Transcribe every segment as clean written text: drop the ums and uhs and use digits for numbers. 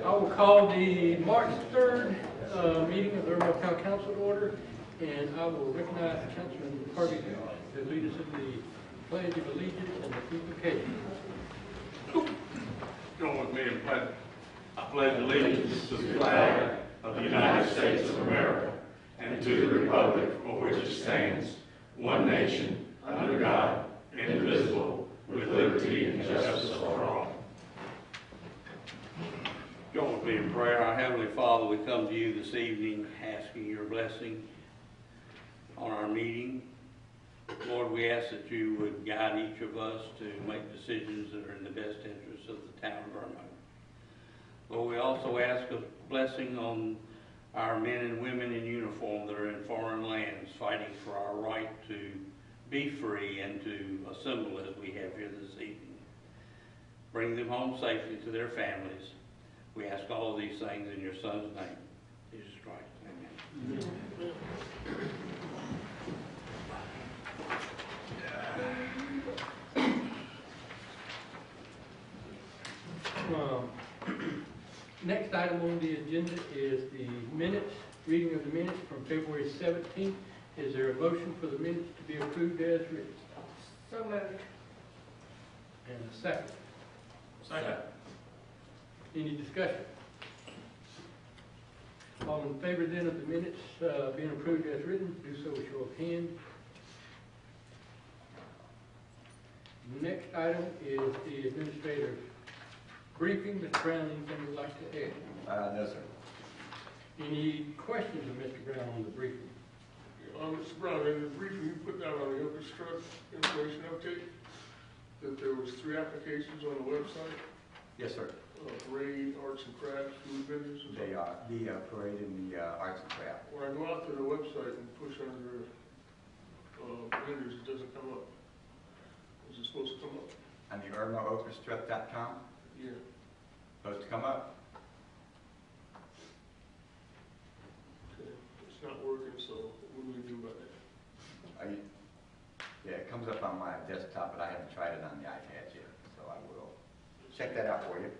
I will call the March 3rd meeting of the Irmo Town Council to order, and I will recognize Councilman Harvey to lead us in the Pledge of Allegiance and the invocation. Join with me in pledge. I pledge allegiance to the flag of the United States of America and to the republic for which it stands, one nation, under God, indivisible, with liberty and justice for all. Join with me in prayer. Our Heavenly Father, we come to you this evening asking your blessing on our meeting. Lord, we ask that you would guide each of us to make decisions that are in the best interest of the town of Irmo. Lord, we also ask a blessing on our men and women in uniform that are in foreign lands fighting for our right to be free and to assemble as we have here this evening. Bring them home safely to their families. We ask all of these things in your Son's name, Jesus Christ. Amen. Next item on the agenda is the minutes, reading of the minutes from February 17th. Is there a motion for the minutes to be approved as written? So moved. And a second. Second. Any discussion? All in favor then of the minutes being approved as written, do so with show of hand. Next item is the administrator's briefing. Mr. Brown, anything you'd like to add? No, sir. Any questions of Mr. Brown on the briefing? Mr. Brown, in the briefing you put down on the infrastructure information update that there was 3 applications on the website. Yes, sir. Parade, arts and crafts, food vendors. They are the parade and the arts and craft. When I go out to the website and push under vendors, it doesn't come up. Is it supposed to come up? On the IrmoOrchestra.com, Yeah. supposed to come up. Okay. It's not working, so what do we do about that? Yeah, it comes up on my desktop, but I haven't tried it on the iPad yet, so I will check that out for you.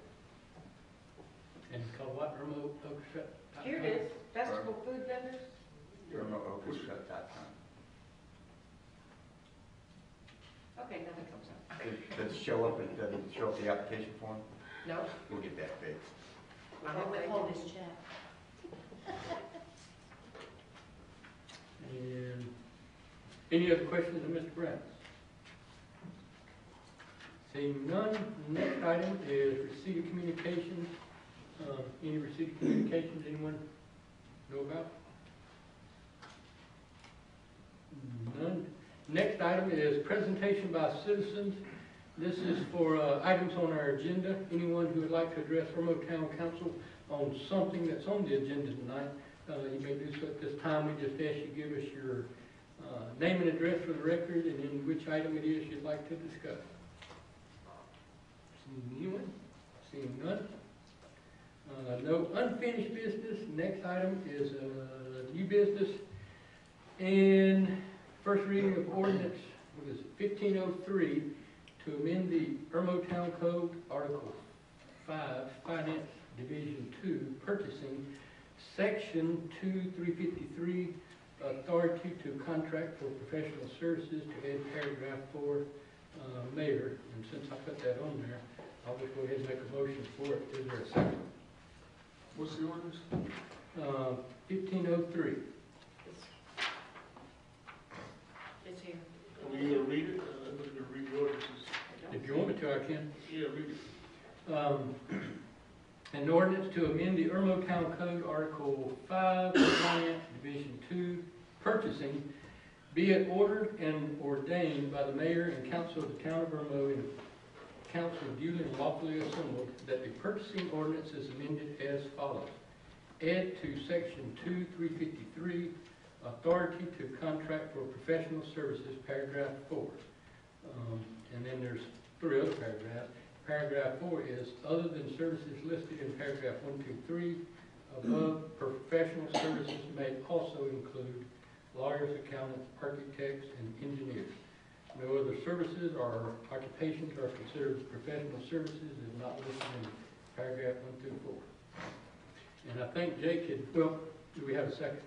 And call what? Irmo Orchestra? Here it is, festival food vendors. IrmoOrchestra.com. Okay, now it comes up. Does it show up? Does it show up the application form? No? We'll get that fixed. I hope they Withhold do. his check. And any other questions of Mr. Brown? Seeing none, next item is receipt of communications. Any receipt of communications anyone know about? None. Next item is presentation by citizens. This is for items on our agenda. Anyone who would like to address Irmo Town Council on something that's on the agenda tonight, you may do so at this time. We just ask you to give us your name and address for the record and then which item it is you'd like to discuss. Seeing anyone? Seeing none? No unfinished business. Next item is new business. And first reading of ordinance, what is it, 1503, to amend the Irmo Town Code, Article 5, Finance Division 2, Purchasing, Section 2353, Authority to Contract for Professional Services, to add paragraph 4, Mayor. And since I put that on there, I'll just go ahead and make a motion for it. Is there a second? What's the orders? 1503. It's here. Are you going to read it? I'm going to read the orders. If you want me to, I can. Yeah, read it. An ordinance to amend the Irmo Town Code, Article 5, Finance Division 2, Purchasing, be it ordered and ordained by the mayor and council of the town of Irmo and council duly and lawfully assembled, that the purchasing ordinance is amended as follows. Add to Section 2353, Authority to Contract for Professional Services, paragraph 4. And then there's 3 other paragraphs. Paragraph 4 is, other than services listed in paragraph 1, 2, 3, above, professional services may also include lawyers, accountants, architects, and engineers. No other services or occupations are considered professional services as not listed in paragraph 1 through 4. And I think Jake had, well, do we have a second?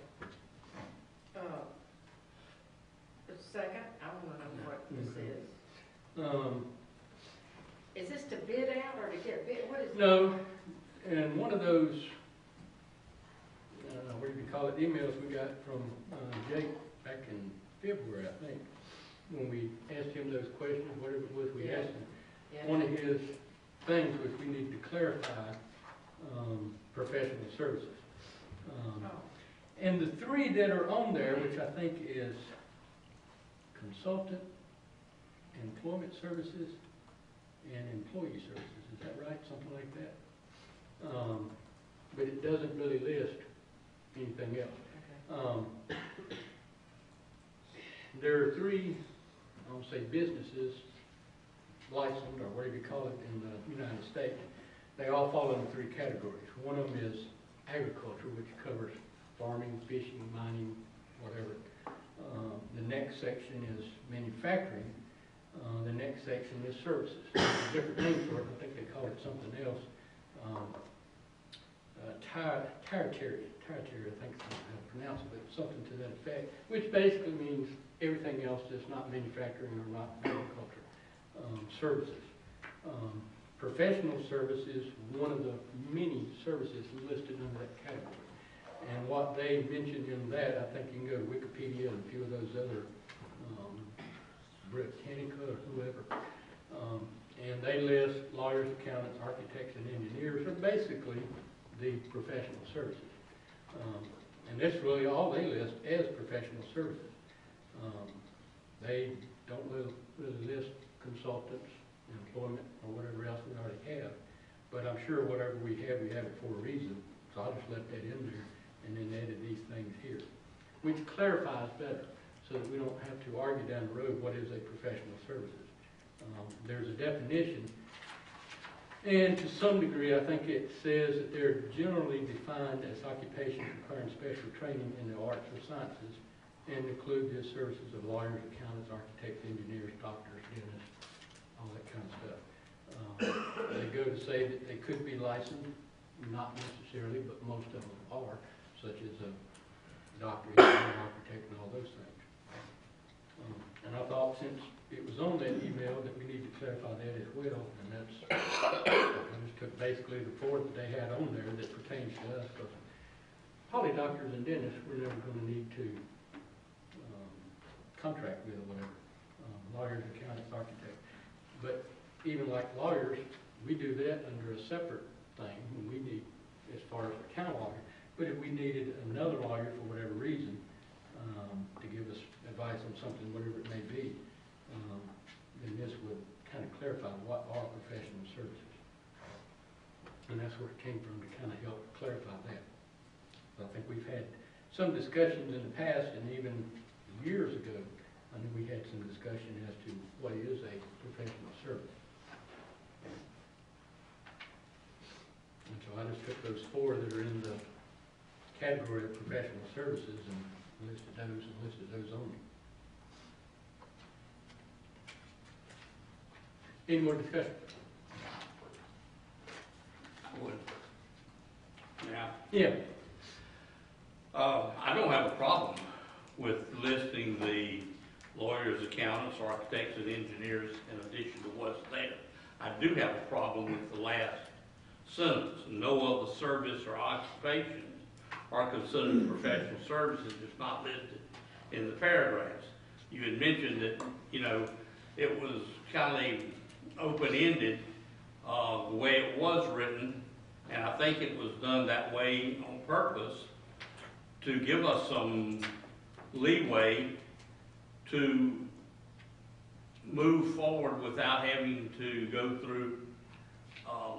The second, I want to know what this is. Um, Is this to bid out or to get bid, what is? No, and one of those, I don't know, what do you call it, emails we got from Jake back in February, I think, when we asked him those questions, whatever it was we Yeah. asked him. Yeah. One of his things was we need to clarify professional services. Oh, And the three that are on there, which I think is consultant, employment services, and employee services, is that right? Something like that? But it doesn't really list anything else. okay. There are three, I won't say businesses, licensed, or whatever you call it in the United States. They all fall into three categories. One of them is agriculture, which covers farming, fishing, mining, whatever. The next section is manufacturing. The next section is services. There's a different name for it. I think they call it something else. Territory, I think is how to pronounce it, but something to that effect, which basically means everything else that's not manufacturing or not agriculture. Services. Professional services, one of the many services listed under that category. And what they mentioned in that, I think you can go to Wikipedia and a few of those other, Britannica or whoever. And they list lawyers, accountants, architects, and engineers are basically the professional services. And that's really all they list as professional services. They don't really list consultants, employment, or whatever else we already have. But I'm sure whatever we have it for a reason. So I'll just let that in there and then added these things here, which clarifies better so that we don't have to argue down the road what is a professional services. There's a definition, and to some degree I think it says that they're generally defined as occupations requiring special training in the arts or sciences and include the services of lawyers, accountants, architects, engineers, doctors, dentists, all that kind of stuff. They go to say that they could be licensed, not necessarily, but most of them are, such as a doctor, engineer, architect, and all those things. And I thought since it was on that email that we need to clarify that as well, and that's, I just took basically the four that they had on there that pertains to us, because probably doctors and dentists we're never going to need to contract with or whatever. Lawyers, accountants, architects. But even like lawyers, we do that under a separate thing when we need, as far as a county lawyer. But if we needed another lawyer for whatever reason, to give us advice on something, whatever it may be, then this would kind of clarify what are professional services. And that's where it came from, to kind of help clarify that. I think we've had some discussions in the past, and even years ago, I know we had some discussion as to what is a professional service. And so I just took those four that are in the category of professional services and listed those only. Any more discussion? I would. Yeah. Yeah. I don't have a problem with listing the lawyers, accountants, architects, and engineers in addition to what's there. I do have a problem with the last sentence. No other service or occupation are considered professional services. It's not listed in the paragraphs. You had mentioned that, it was kind of open-ended, the way it was written, and I think it was done that way on purpose to give us some leeway to move forward without having to go through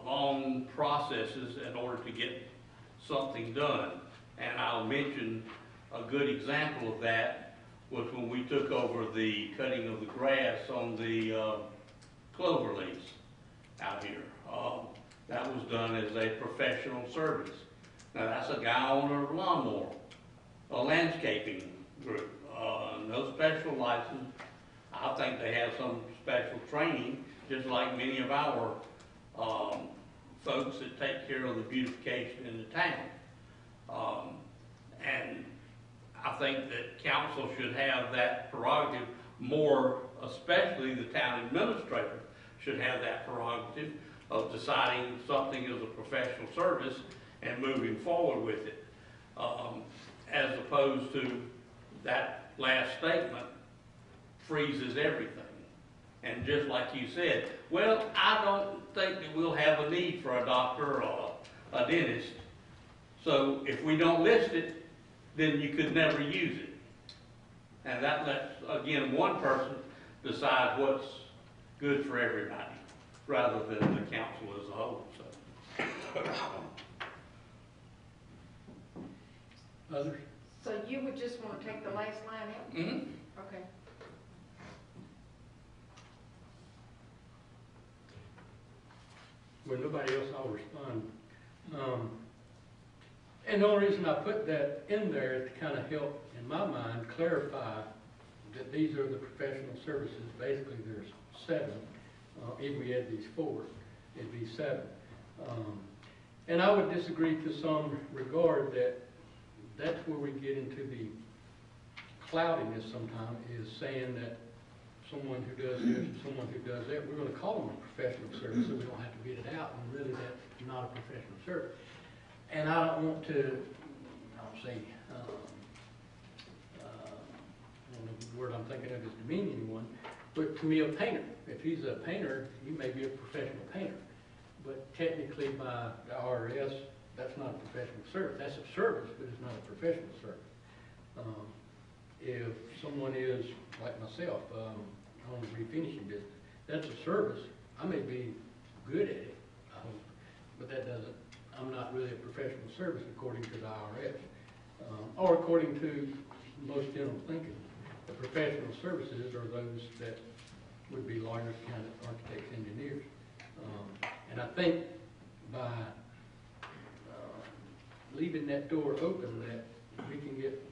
long processes in order to get something done. And I'll mention a good example of that was when we took over the cutting of the grass on the clover leaves out here. That was done as a professional service. Now that's a guy on a lawnmower, a landscaping group, no special license. I think they have some special training, just like many of our folks that take care of the beautification in the town. And I think that council should have that prerogative more, especially the town administrator should have that prerogative of deciding something as a professional service and moving forward with it. As opposed to that last statement freezes everything. And just like you said, well, I don't think that we'll have a need for a doctor or a dentist. So if we don't list it, then you could never use it. And that lets, again, one person decide what's good for everybody, rather than the council as a whole, so. Others? So you would just want to take the last line out? Mm-hmm. Okay. Well, nobody else, I'll respond. And the only reason I put that in there is to kind of help, in my mind, clarify that these are the professional services. Basically, there's 7. If we add these 4, it'd be 7. And I would disagree to some regard that that's where we get into the cloudiness sometimes, is saying that someone who does this and someone who does that, we're going to call them a professional service so we don't have to bid it out, and really that's not a professional service. And I don't want to, I don't say, I don't know the word I'm thinking of is demean anyone, but to me a painter, if he's a painter, he may be a professional painter. But technically by the IRS, that's not a professional service. That's a service, but it's not a professional service. If someone is, like myself, on the refinishing business, that's a service. I may be good at it, I hope, but that doesn't, I'm not really a professional service according to the IRS, or according to most general thinking. The professional services are those that would be lawyers, accountants, architects, engineers. And I think by leaving that door open, that we can get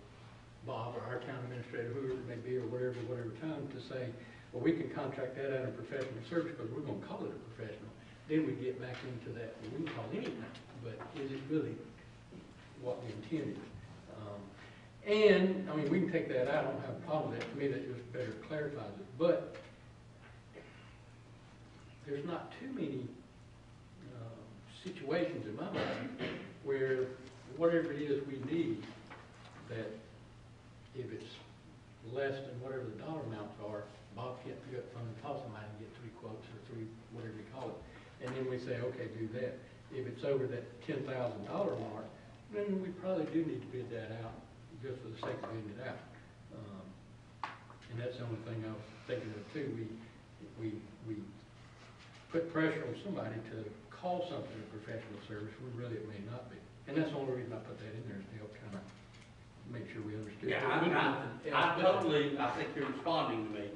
Bob or our town administrator, whoever it may be, or whatever time, to say, well, we can contract that out of professional service because we're going to call it a professional. Then we get back into that, well, we can call anything, but is it really what we intended? And, I mean, we can take that out, I don't have a problem with that. To me, that just better clarifies it. But there's not too many situations in my mind where whatever it is we need, that if it's less than whatever the dollar amounts are, Bob can't pick up from the toss somebody and get 3 quotes or 3, whatever you call it. And then we say, okay, do that. If it's over that $10,000 mark, then we probably do need to bid that out, just for the sake of bidding it out. And that's the only thing I was thinking of too. We put pressure on somebody to call something a professional service when really it may not be. And that's the only reason I put that in there, is to help kind of make sure we understood. Yeah, I think you're responding to me,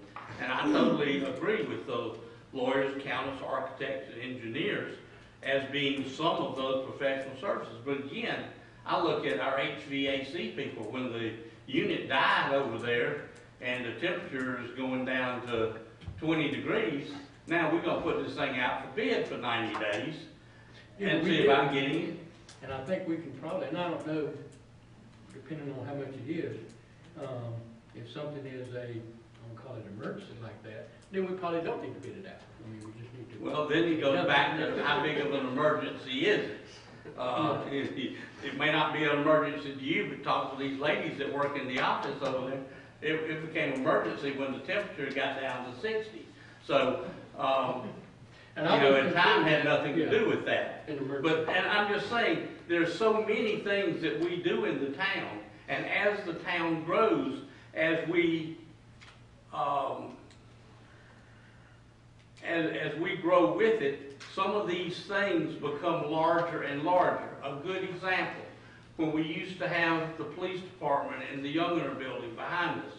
and I totally agree with those lawyers, accountants, architects, and engineers as being some of those professional services. But again, I look at our HVAC people. When the unit died over there and the temperature is going down to 20 degrees, now we're going to put this thing out for bid for 90 days and see about getting it. And I think we can probably, and I don't know, depending on how much it is, if something is a, I'm gonna call it emergency like that, then we probably don't need to bid it out. I mean, we just need to. Well, then he goes back to how big of an emergency is it? It may not be an emergency to you, but talk to these ladies that work in the office over there. It became an emergency when the temperature got down to 60. So, and time had nothing to do with that. But, and I'm just saying, there's so many things that we do in the town, and as the town grows, as we grow with it, some of these things become larger and larger. A good example, when we used to have the police department in the Younger building behind us,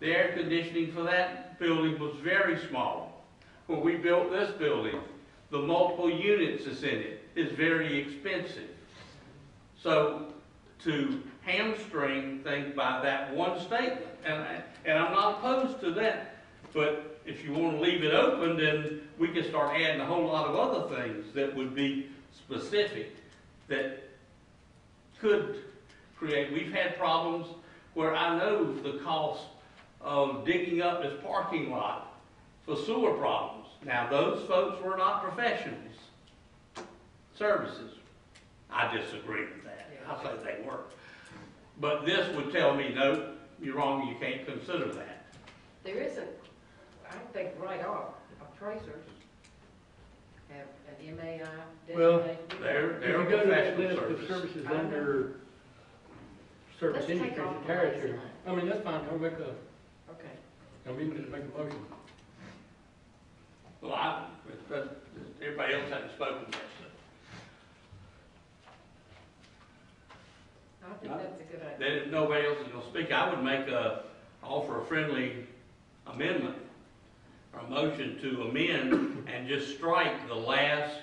the air conditioning for that building was very small. When we built this building, the multiple units that's in it is very expensive. So to hamstring things by that one statement, and I'm not opposed to that, but if you want to leave it open, then we can start adding a whole lot of other things that would be specific, that could create, we've had problems where I know the cost of digging up this parking lot for sewer problems. Now, those folks were not professionals, services. I disagree with that. I say they were. But this would tell me, no, you're wrong, you can't consider that. There isn't, I think right off, appraisers have an MAI Well, designated. They're If you go to that professional list of services. services under service Let's take industries off and the last territory, line. I mean, that's fine, I'll make a, Okay. I mean, to make a motion. Well, everybody else hasn't spoken yet, I think that's a good idea. then if nobody else is gonna speak, I would offer a friendly amendment, or a motion to amend and just strike the last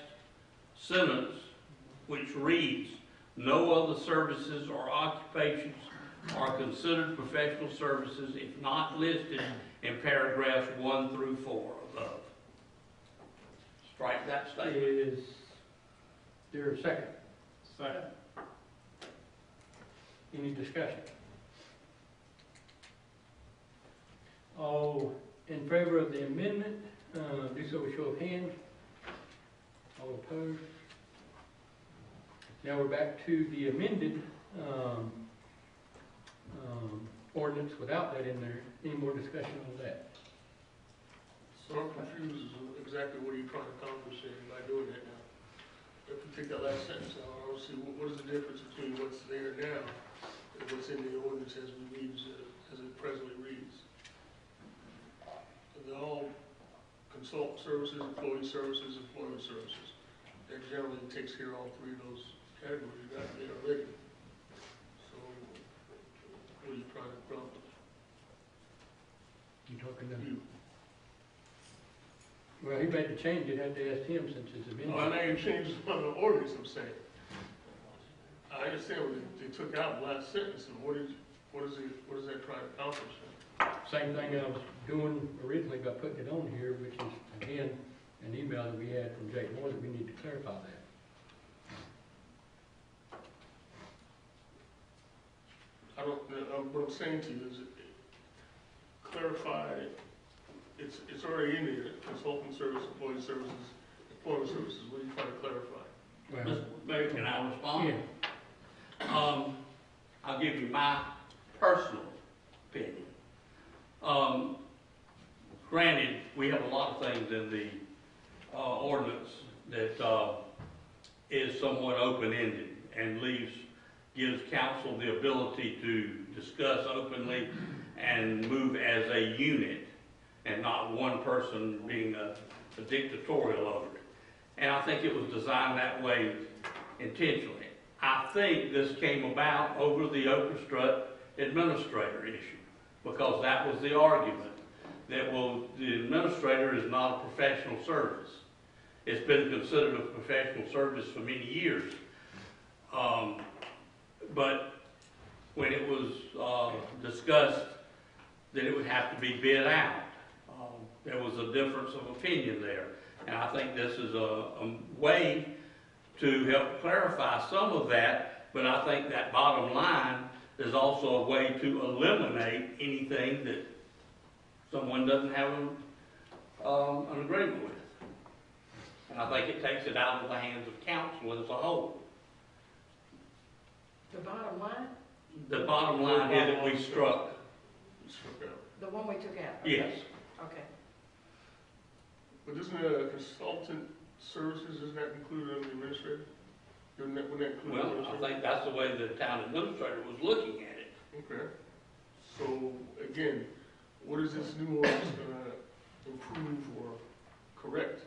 sentence, which reads, "No other services or occupations are considered professional services if not listed in paragraphs 1 through 4 above." Strike that statement. Is there a second? Second. Any discussion? All in favor of the amendment, do so with show of hands. All opposed? Now we're back to the amended ordinance without that in there. Any more discussion on that? So I'm confused as to exactly what you're trying to accomplish here by doing that now. If you take that last sentence out, I don't see, what is the difference between what's there now and what's in the ordinance as it presently reads? They're all consultant services, employee services, employment services. That generally takes care of all three of those categories you got there already. So, what are you trying to accomplish? You talking to? You. Well, he made the change, you'd have to ask him since it's amended. Well, now you changed the ordinance, I'm saying. I understand what they took out the last sentence, and what is that trying to accomplish? Same thing I was doing originally by putting it on here, which is, again, an email that we had from Jake Moore that we need to clarify that. What I'm saying to you is, clarify, it's already in there, consultant service, employee services, employment services, what are you trying to clarify? Well, Mr. Mayor, can I respond? yeah, I'll give you my personal opinion. Granted, we have a lot of things in the ordinance that is somewhat open-ended and gives council the ability to discuss openly and move as a unit and not one person being a dictatorial over it. And I think it was designed that way intentionally. I think this came about over the Strut administrator issue, because that was the argument, that, well, the administrator is not a professional service. It's been considered a professional service for many years. But when it was discussed that it would have to be bid out, there was a difference of opinion there. And I think this is a way to help clarify some of that, but I think that bottom line is also a way to eliminate anything that someone doesn't have an agreement with. And I think it takes it out of the hands of council as a whole. The bottom line, The bottom line is that we struck, You struck out. the one we took out? yes. Okay. But isn't it consultant services, isn't that included in the administrator? Wouldn't that include the Well, I administrator? think that's the way the town administrator was looking at it. Okay. So, again, what is this new ordinance gonna improve or correct?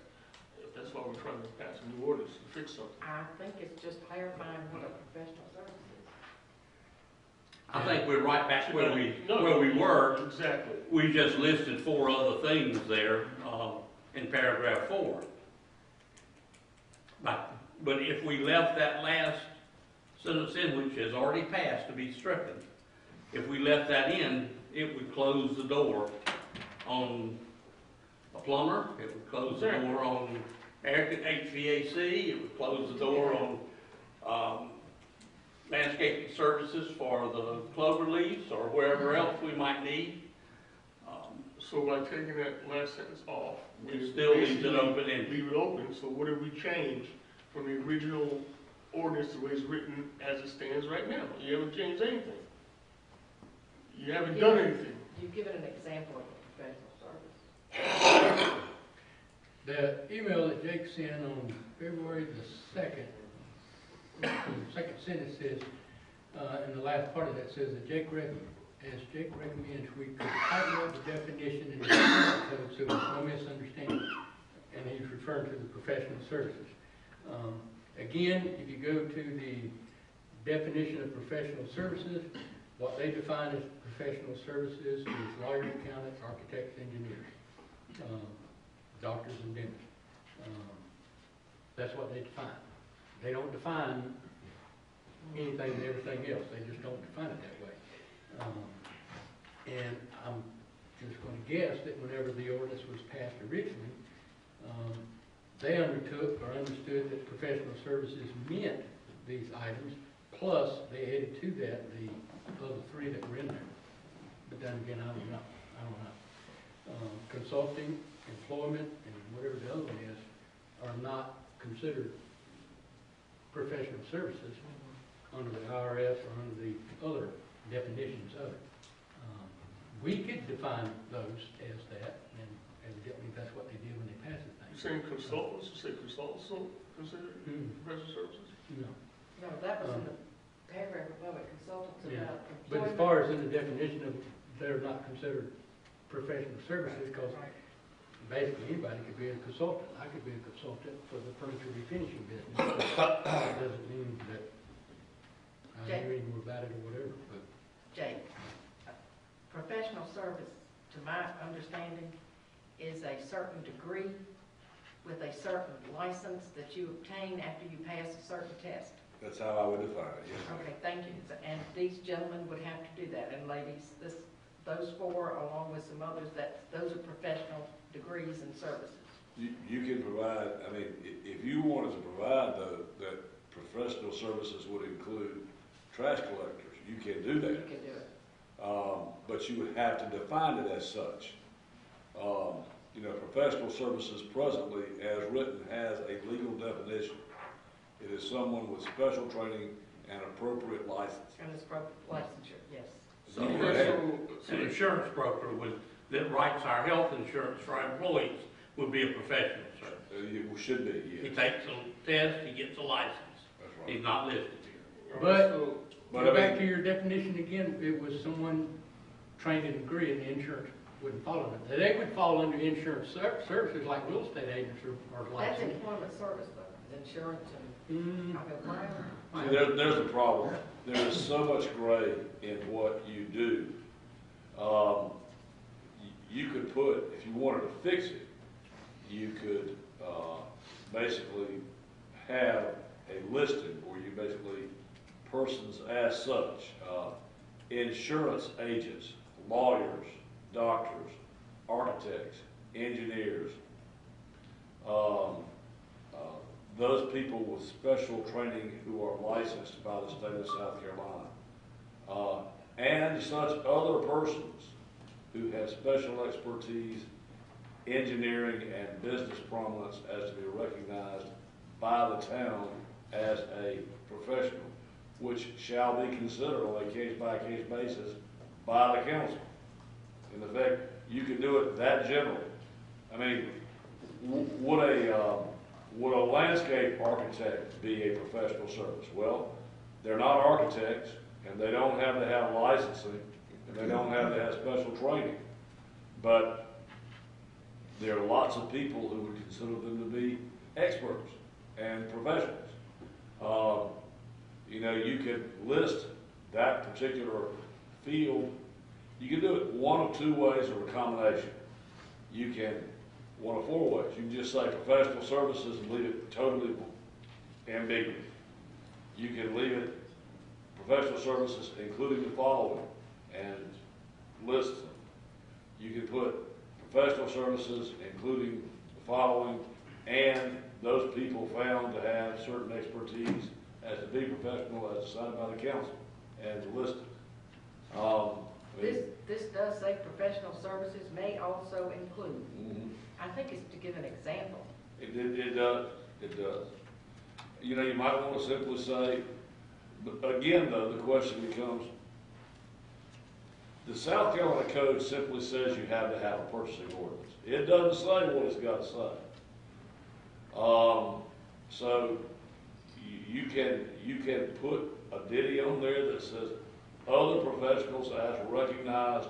If that's why we're trying to pass a new ordinance to fix something. I think it's just clarifying what a professional service is. I think we're right back where we No, were. Exactly. We just listed 4 other things there in paragraph 4. But if we left that last sentence in, which has already passed to be stricken, if we left that in, it would close the door on a plumber, it would close the door on HVAC, it would close the door on landscaping services for the clover leaves or wherever else we might need. So by taking that last sentence off, It still leaves it open-ended. Leave it open, so what have we changed from the original ordinance the way it's written as it stands right now? You haven't changed anything. You haven't done anything. You've given an example of a professional service. The email that Jake sent on February the 2nd, the second sentence says, in the last part of that says that Jake recommends we could tighten up the definition in the code so there's no misunderstanding. And he's referring to the professional services. Again, if you go to the definition of professional services, what they define as professional services is lawyers, accountants, architects, engineers, doctors, and dentists. That's what they define. They don't define anything and everything else. They just don't define it that way. And I'm just going to guess that whenever the ordinance was passed originally, they undertook or understood that professional services meant these items, plus they added to that the other three that were in there. But then again, I don't know. Consulting, employment, and whatever the other one is, are not considered professional services under the IRS or under the other definitions of it. We could define those as that, and evidently that's what they did when they passed the thing. You saying consultants? You say consultants don't consider professional services? No. No, that was in the paragraph above it, consultants Yeah. about But employment. as far as in the definition of, they're not considered professional services, because Right. basically anybody could be a consultant. I could be a consultant for the furniture refinishing business. That doesn't mean that I Jake. knew any more about it or whatever, but. Jake, professional service, to my understanding, is a certain degree with a certain license that you obtain after you pass a certain test. That's how I would define it, yes. Okay, thank you. And these gentlemen would have to do that, and ladies, those four, along with some others, those are professional degrees and services. You can provide, I mean, if you wanted to provide that professional services would include trash collectors, you can do You that. can do it. But you would have to define it as such. Professional services presently, as written, has a legal definition. It is someone with special training and appropriate license. And it's licensure, yes. So an insurance broker that writes our health insurance for our employees would be a professional service. It should be, He yes. takes a test, he gets a license. That's right. He's not listed here. But, But go I back mean- to your definition again, it was someone trained in a degree and the insurance wouldn't fall under it. They would fall under insurance services like real estate agents are That's licensed. employment service though, insurance and, Mm, I mean, why? See, there's a problem. There is so much gray in what you do. You could put, if you wanted to fix it, you could basically have a listing where you basically, persons as such, insurance agents, lawyers, doctors, architects, engineers, those people with special training who are licensed by the state of South Carolina, and such other persons who have special expertise, engineering, and business prominence as to be recognized by the town as a professional, which shall be considered on a case-by-case basis by the council. In effect, you can do it that general. I mean, would a landscape architect be a professional service? Well, they're not architects, and they don't have to have licensing, and they don't have to have special training. But there are lots of people who would consider them to be experts and professionals. You could list that particular field. You can do it one of two ways or a combination. You can, one of four ways. You can just say professional services and leave it totally ambiguous. You can leave it professional services including the following and list them. You can put professional services including the following and those people found to have certain expertise as to be professional as decided by the council and listed. This does say professional services may also include. Mhm. I think it's to give an example. It does. You know, you might want to simply say, but again though, the question becomes, the South Carolina Code simply says you have to have a purchasing ordinance. It doesn't say what it's got to say. So you can put a ditty on there that says other professionals as recognized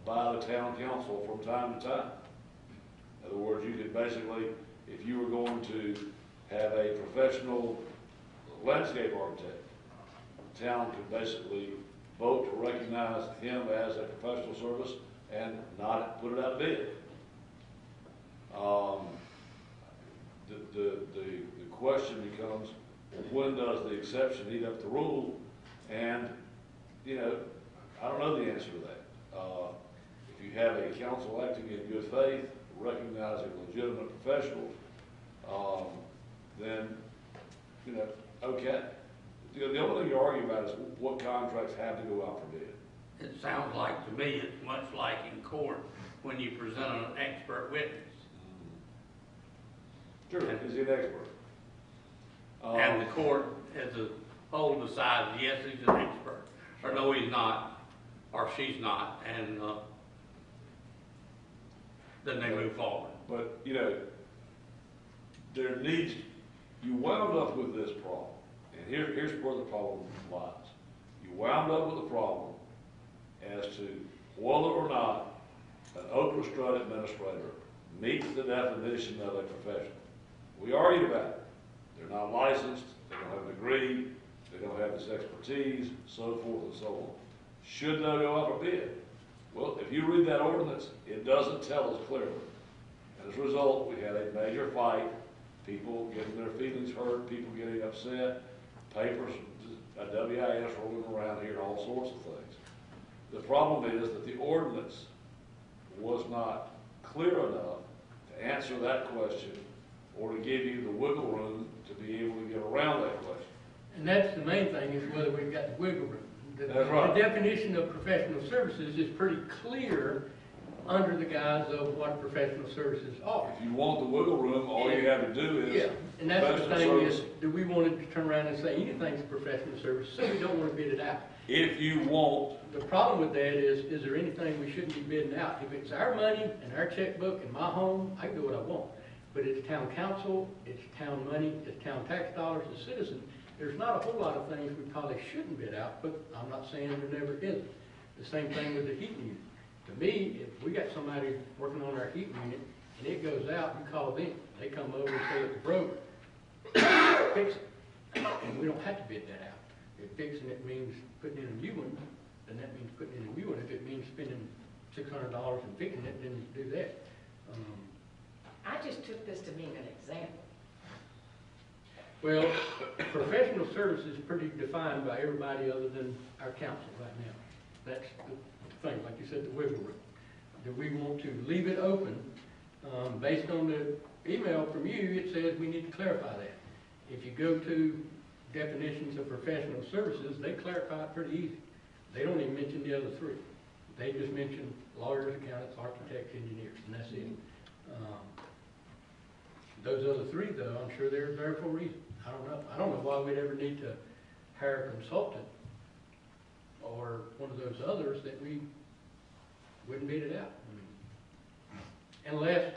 by the town council from time to time. In other words, you could basically, if you were going to have a professional landscape architect, the town could basically vote to recognize him as a professional service and not put it out to bid. The question becomes, when does the exception eat up the rule? And, you know, I don't know the answer to that. If you have a council acting in good faith, recognizing legitimate professionals, then, you know, okay. The only thing you argue about is what contracts have to go out for bid. It sounds like, to me, it's much like in court, when you present an expert witness. Sure, is he an expert? And the court as a whole decides, yes, he's an expert, or no, he's not, or she's not, and then they move forward. But, you know, you wound up with this problem. And here's where the problem lies. You wound up with a problem as to whether or not an orchestra administrator meets the definition of a professional. We argued about it. They're not licensed, they don't have a degree, they don't have this expertise, so forth and so on. Should they go out for bid? Well, if you read that ordinance, it doesn't tell us clearly. And as a result, we had a major fight, people getting their feelings hurt, people getting upset, papers, a WIS rolling around here, all sorts of things. The problem is that the ordinance was not clear enough to answer that question or to give you the wiggle room to be able to get around that question. And that's the main thing, is whether we've got the wiggle room. That's right. The definition of professional services is pretty clear under the guise of what professional services are. If you want the wiggle room, all you have to do is. Yeah, and that's the professional thing is, service. do we want to turn around and say anything's professional service, so we don't want to bid it out? If you want, The problem with that is there anything we shouldn't be bidding out? If it's our money and our checkbook and my home, I can do what I want. But it's town council, it's town money, it's town tax dollars, the citizen. There's not a whole lot of things we probably shouldn't bid out, but I'm not saying there never isn't. The same thing with the heating unit. To me, if we got somebody working on our heating unit and it goes out, you call them. They come over and say it's broke, fix it. And we don't have to bid that out. If fixing it means putting in a new one, then that means putting in a new one. If it means spending $600 and fixing it, then do that. I just took this to mean an example. Well, professional service is pretty defined by everybody other than our council right now. That's the thing, like you said, the wiggle room. Do we want to leave it open? Based on the email from you, it says we need to clarify that. If you go to definitions of professional services, they clarify it pretty easy. They don't even mention the other three. They just mention lawyers, accountants, architects, engineers, and that's it. Those other three, though, I'm sure they're there for a reason. I don't know. I don't know why we'd ever need to hire a consultant or one of those others that we wouldn't bid it out. Unless,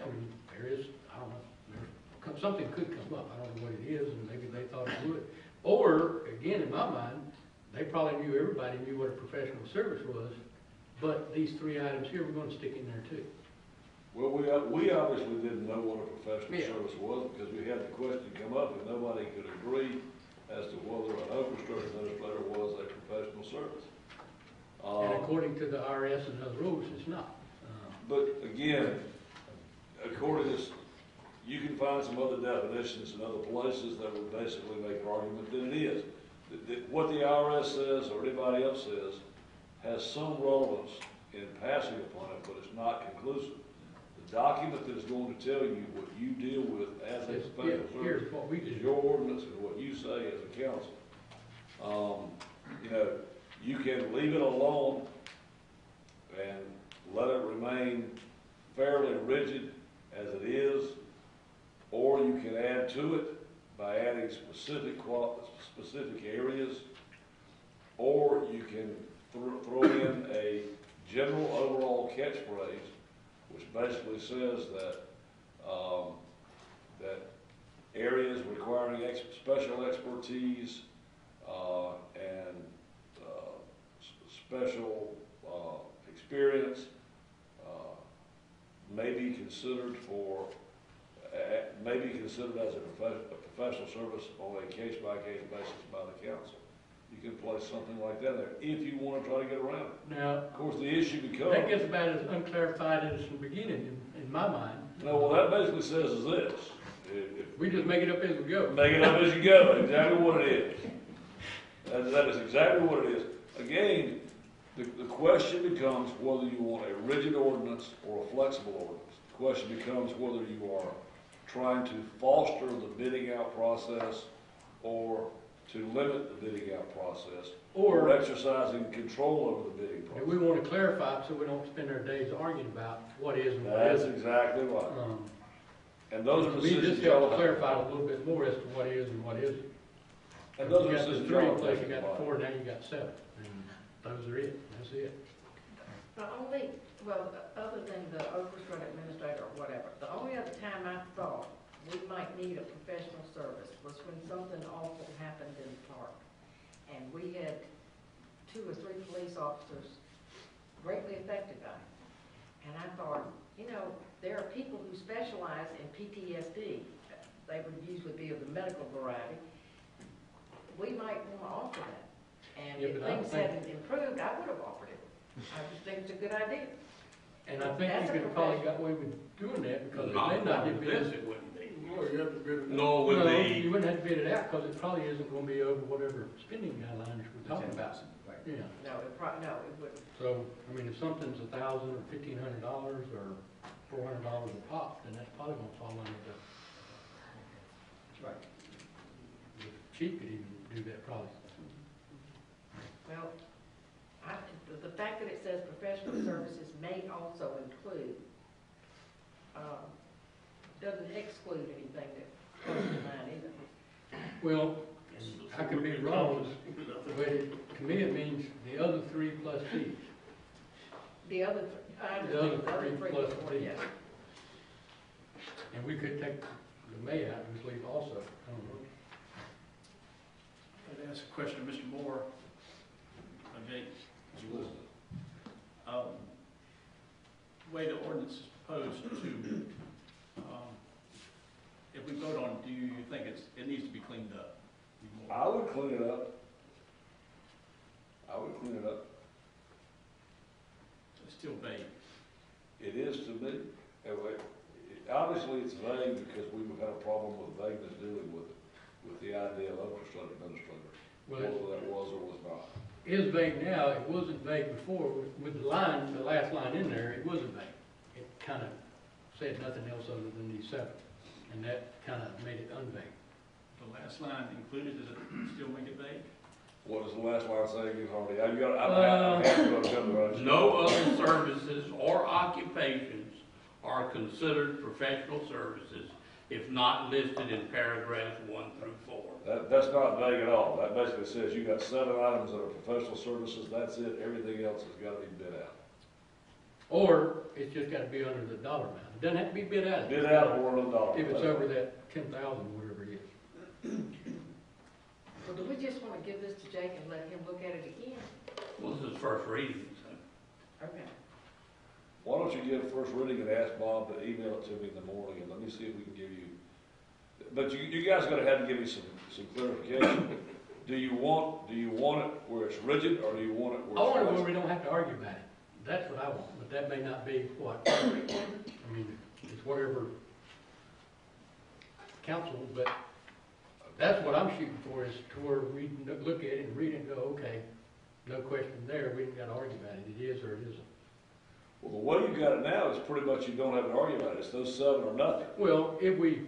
there is, I don't know, something could come up. I don't know what it is, and maybe they thought it would. Or, again, in my mind, they probably knew, everybody knew what a professional service was, but these three items here, we're going to stick in there too. well, we obviously didn't know what a professional Yeah. service was because we had the question come up and nobody could agree as to whether an orchestra administrator was a professional service. And according to the IRS and those rules, it's not. But again, according to this, you can find some other definitions in other places that would basically make an argument that it is. What the IRS says or anybody else says has some relevance in passing upon it, but it's not conclusive. The document that is going to tell you what you deal with as a special service. Here's what we Is do. your ordinance and what you say as a council. You know, you can leave it alone and let it remain fairly rigid as it is, or you can add to it by adding specific areas, or you can throw in a general overall catchphrase, which basically says that that areas requiring special expertise and special experience may be considered as a professional service on a case-by-case basis by the council. You can place something like that there if you want to try to get around it. Now, Of course, the issue becomes. that gets about as unclarified as the beginning in my mind. No, well, that basically says is this. We just make it up as we go. Make it up as you go, exactly what it is. That is exactly what it is. Again, the question becomes whether you want a rigid ordinance or a flexible ordinance. The question becomes whether you are trying to foster the bidding out process or to limit the bidding out process, or exercising control over the bidding And process. we want to clarify it so we don't spend our days arguing about what is and what That's isn't. exactly right. And those are We decisions just y'all have to have. clarify it a little bit more as to what is and what isn't. And those You are got the decisions three y'all in have place, you taken got by. the four, now you got seven. And those are it, that's it. The only, well, other than the orchestra administrator or whatever, the only other time I thought we might need a professional service was when something awful happened in the park. And we had 2 or 3 police officers greatly affected by it. And I thought, you know, there are people who specialize in PTSD. They would usually be of the medical variety. We might want to offer that. And Yeah, if but I don't things think- hadn't improved, I would have offered it. I just think it's a good idea. And I think That's you a could probably got away with doing that because it may Not not with get this, bid. it wouldn't be. No, you have to bid it. Nor would No, the, you wouldn't have to bid it out because it probably isn't going to be over whatever spending guidelines we're talking about. Right. Yeah, No, it wouldn't. so, I mean, if something's $1,000 or $1,500 or $400 a pop, then that's probably going to fall under That's right. the chief could even do that probably. Well, the fact that it says professional services may also include, doesn't exclude anything that comes to mind either. Well, I could be wrong, but to me it means the other 3 plus fees. The other, I The other understand, the other three 3 plus before, fees. yes. And we could take the may out and just leave also. I don't know. I'd ask a question of Mr. Moore. Okay, way the ordinance is proposed to, if we vote on it, do you think it needs to be cleaned up? I would clean it up. I would clean it up. It's still vague. It is to me. Obviously, it's vague because we've had a problem with vagueness dealing with the idea of orchestra administrator, Well, whether it that was or was not. is vague now, it wasn't vague before. With the line, the last line in there, it wasn't vague. It kind of said nothing else other than these 7. And that kind of made it unvague. The last line included, does it still make it vague? What does the last line say again, Hardy? I'm happy to go together, right? no other services or occupations are considered professional services if not listed in paragraphs 1 through 4. That's not vague at all. That basically says you got 7 items that are professional services, that's it. Everything else has got to be bid out. Or it's just got to be under the dollar amount. It doesn't have to be bid out. Bid out or under the dollar. If it's over that 10,000, whatever it is. Well, do we just want to give this to Jake and let him look at it again? Well, this is first reading, so. Okay. Why don't you give first reading and ask Bob to email it to me in the morning, and let me see if we can give you, but you guys are gonna have to give me some clarification. Do you want it where it's rigid, or do you want it I where it's want it where flexible? we don't have to argue about it. That's what I want, but that may not be what, I mean, it's whatever council, but that's what I'm shooting for, is to where we look at it and read it and go, okay, no question there, we ain't got to argue about it, it is or it isn't. Well, the way you got it now is pretty much you don't have an argument, it's those 7 or nothing. Well, if we,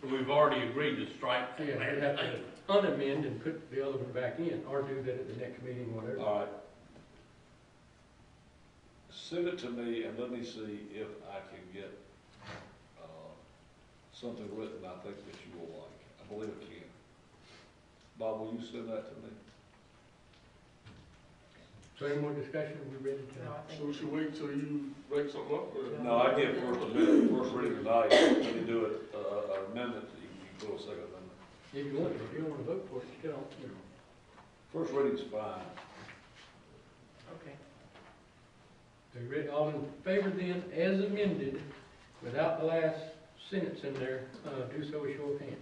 We've already agreed to strike yeah, that. we have to unamend and put the other one back in, or do that at the next meeting, whatever. All right. Send it to me and let me see if I can get, something written I think that you will like. I believe it can. Bob, will you send that to me? So any more discussion, we ready to? No, I So we think, should wait till you write something up, or? No, I get first amendment, first reading tonight, let me do it, amendment, you can go a second amendment. If you want to, if you don't want to vote for it, you don't, you know. First reading's fine. okay. So you ready, all in favor then, as amended, without the last sentence in there, do so with show of hands.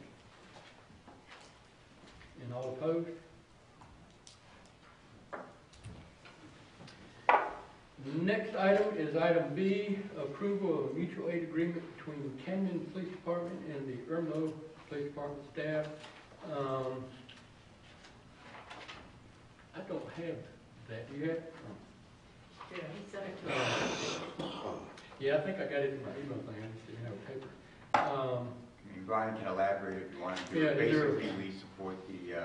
And all opposed? Next item is item B, approval of a mutual aid agreement between Camden Police Department and the Irmo Police Department staff. I don't have that, do you have? Yeah, he sent it to us. Yeah, I think I got it in my email thing, I just didn't have a paper. I mean, Brian can elaborate if you want to. Yeah, Basically, we support the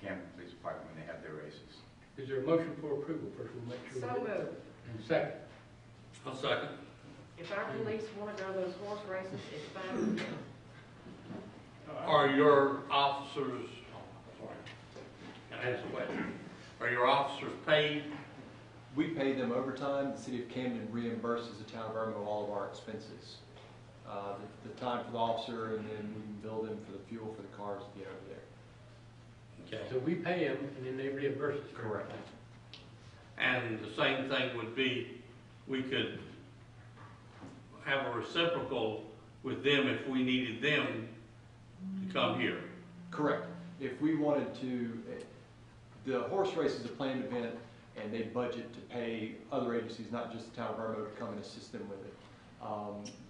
Camden Police Department when they have their races. Is there a motion for approval? First, we'll make sure. So we get- moved. And second, I'll second. If our police want to go to those horse races, it's fine with them. Are your officers, sorry, can I ask a question? Are your officers paid? We pay them overtime. The city of Camden reimburses the town of Irmo all of our expenses. The time for the officer, and then we can bill them for the fuel for the cars to get over there. Okay. so we pay them and then they reimburse us. for Correct. everything. And the same thing would be, we could have a reciprocal with them if we needed them to come here. Correct. If we wanted to, the horse race is a planned event, and they budget to pay other agencies, not just the town of Irmo, to come and assist them with it.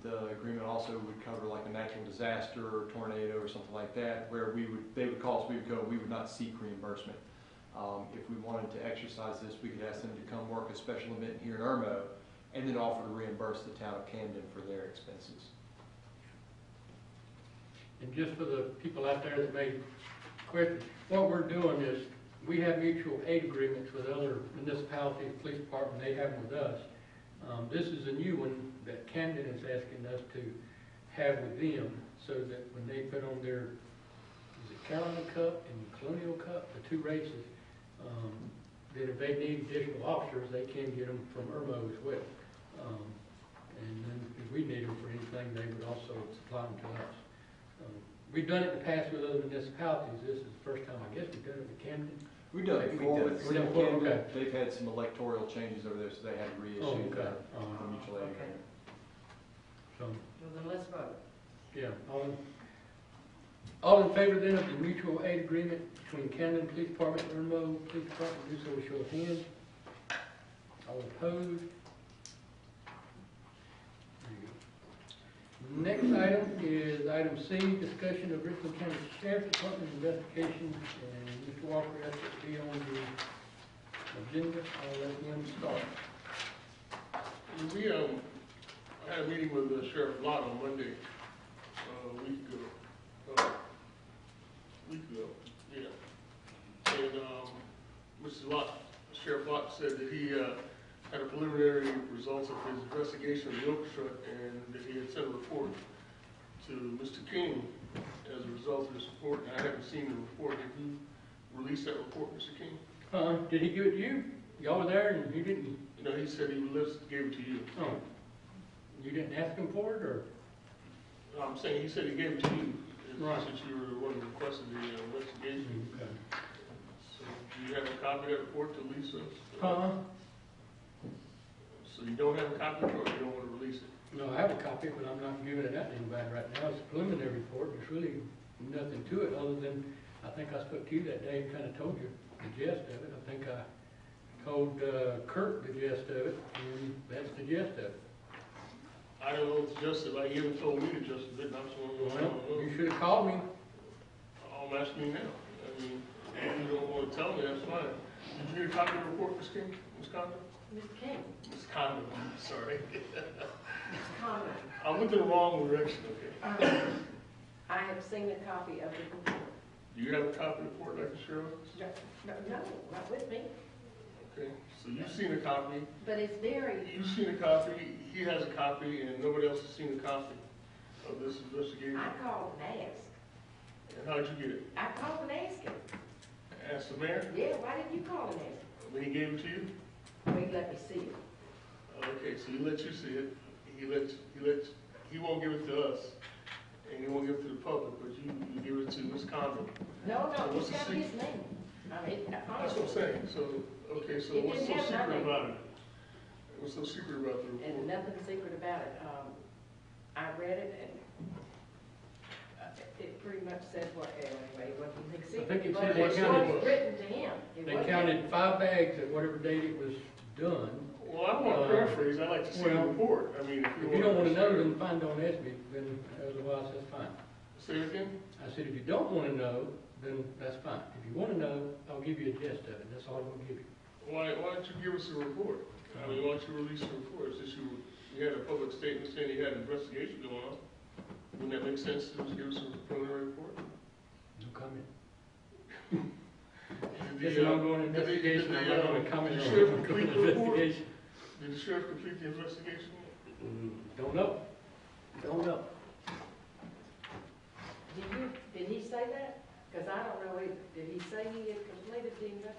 The agreement also would cover like a natural disaster or tornado or something like that, where they would call us, we would go, we would not seek reimbursement. If we wanted to exercise this, we could ask them to come work a special event here in Irmo, and then offer to reimburse the town of Camden for their expenses. And just for the people out there that may question, what we're doing is, we have mutual aid agreements with other municipalities, police department, they have them with us. This is a new one that Camden is asking us to have with them, so that when they put on their, is it Carolina Cup and Colonial Cup, the two races, that if they need additional officers, they can get them from Irmo as well. And then if we need them for anything, they would also supply them to us. We've done it in the past with other municipalities. This is the first time, I guess, we've done it with Camden. We've done it before with the city of Okay. Camden. They've had some electoral changes over there, so they had to reissue okay. the mutual aid Okay. agreement. So, Well, then let's vote. yeah, all in favor then of the mutual aid agreement between Camden Police Department and Irmo Police Department, do so with show of hands. All opposed? There you go. Next item is item C, discussion of Richland County Sheriff's Department investigation, and Mr. Walker has to be on the agenda. I'll let him start. We, I had a meeting with Sheriff Lott on Monday, a week ago. Yeah. And, Mr. Lott, Sheriff Lott said that he, had a preliminary results of his investigation of the Oak truck, and that he had sent a report to Mr. King as a result of his report, and I haven't seen the report. Did you release that report, Mr. King? Did he give it to you? Y'all were there and you didn't, You know, he said he gave it to you. oh, you didn't ask him for it, or? I'm saying, he said he gave it to you, Right. since you were the one who requested the investigation. Okay. So, do you have a copy of that report to release us? So you don't have a copy of it, or you don't want to release it? No, I have a copy, but I'm not giving it out to anybody right now. It's a preliminary report. There's really nothing to it, other than, I think I spoke to you that day and kind of told you the gist of it. I think I told Kurt the gist of it, and that's the gist of it. I don't know what the gist of it, you haven't told me the gist of it, and I'm just Well, wondering, you should have called me. I'm asking you now. I mean, if you don't want to tell me, that's fine. Did you get a copy of the report, Ms. King, Ms. Condon? Mr. King, Ms. Condon, sorry. Mr. Conlon, I'm looking the wrong direction, okay? I have seen a copy of the report. Do you have a copy of the report, Dr. Sherrill? No, not with me, Okay, so you've seen a copy, but it's very, you've seen a copy, he has a copy, and nobody else has seen a copy of this investigation. I called and asked. And how'd you get it? I called and asked him. Ask the mayor, Yeah, why didn't you call and ask him? when he gave it to you? Well, he let me see it. Okay, so he lets you see it, he won't give it to us, and he won't give it to the public, but you give it to Ms. Condon. No, So no, what's it's the got his name. I mean, That's what I'm honestly, saying, so, okay, so It what's so didn't have secret nothing. about it? What's so secret about the and report? nothing secret about it. I read it and it pretty much says what, anyway, it wasn't I think secret, it but said it they was counted- written to him. It They wasn't- counted 5 bags at whatever date it was done. Well, I don't want to paraphrase, I like to see the well, report, I mean, If you don't want to know, then fine, don't ask me, then otherwise, that's fine. Say it again? I said, if you don't want to know, then that's fine. If you want to know, I'll give you a gist of it, that's all I'm going to give you. Why don't you give us a report? I mean, why don't you release a report, since you had a public statement saying you had an investigation going on? Wouldn't that make sense to just give us a preliminary report? No comment. Did It's the, an ongoing investigation, I'm not going to comment did on the sheriff the complete the report? investigation. Did the sheriff complete the investigation? Don't know. Don't know. Did he say that? Because I don't know either. Did he say he had completed the investigation?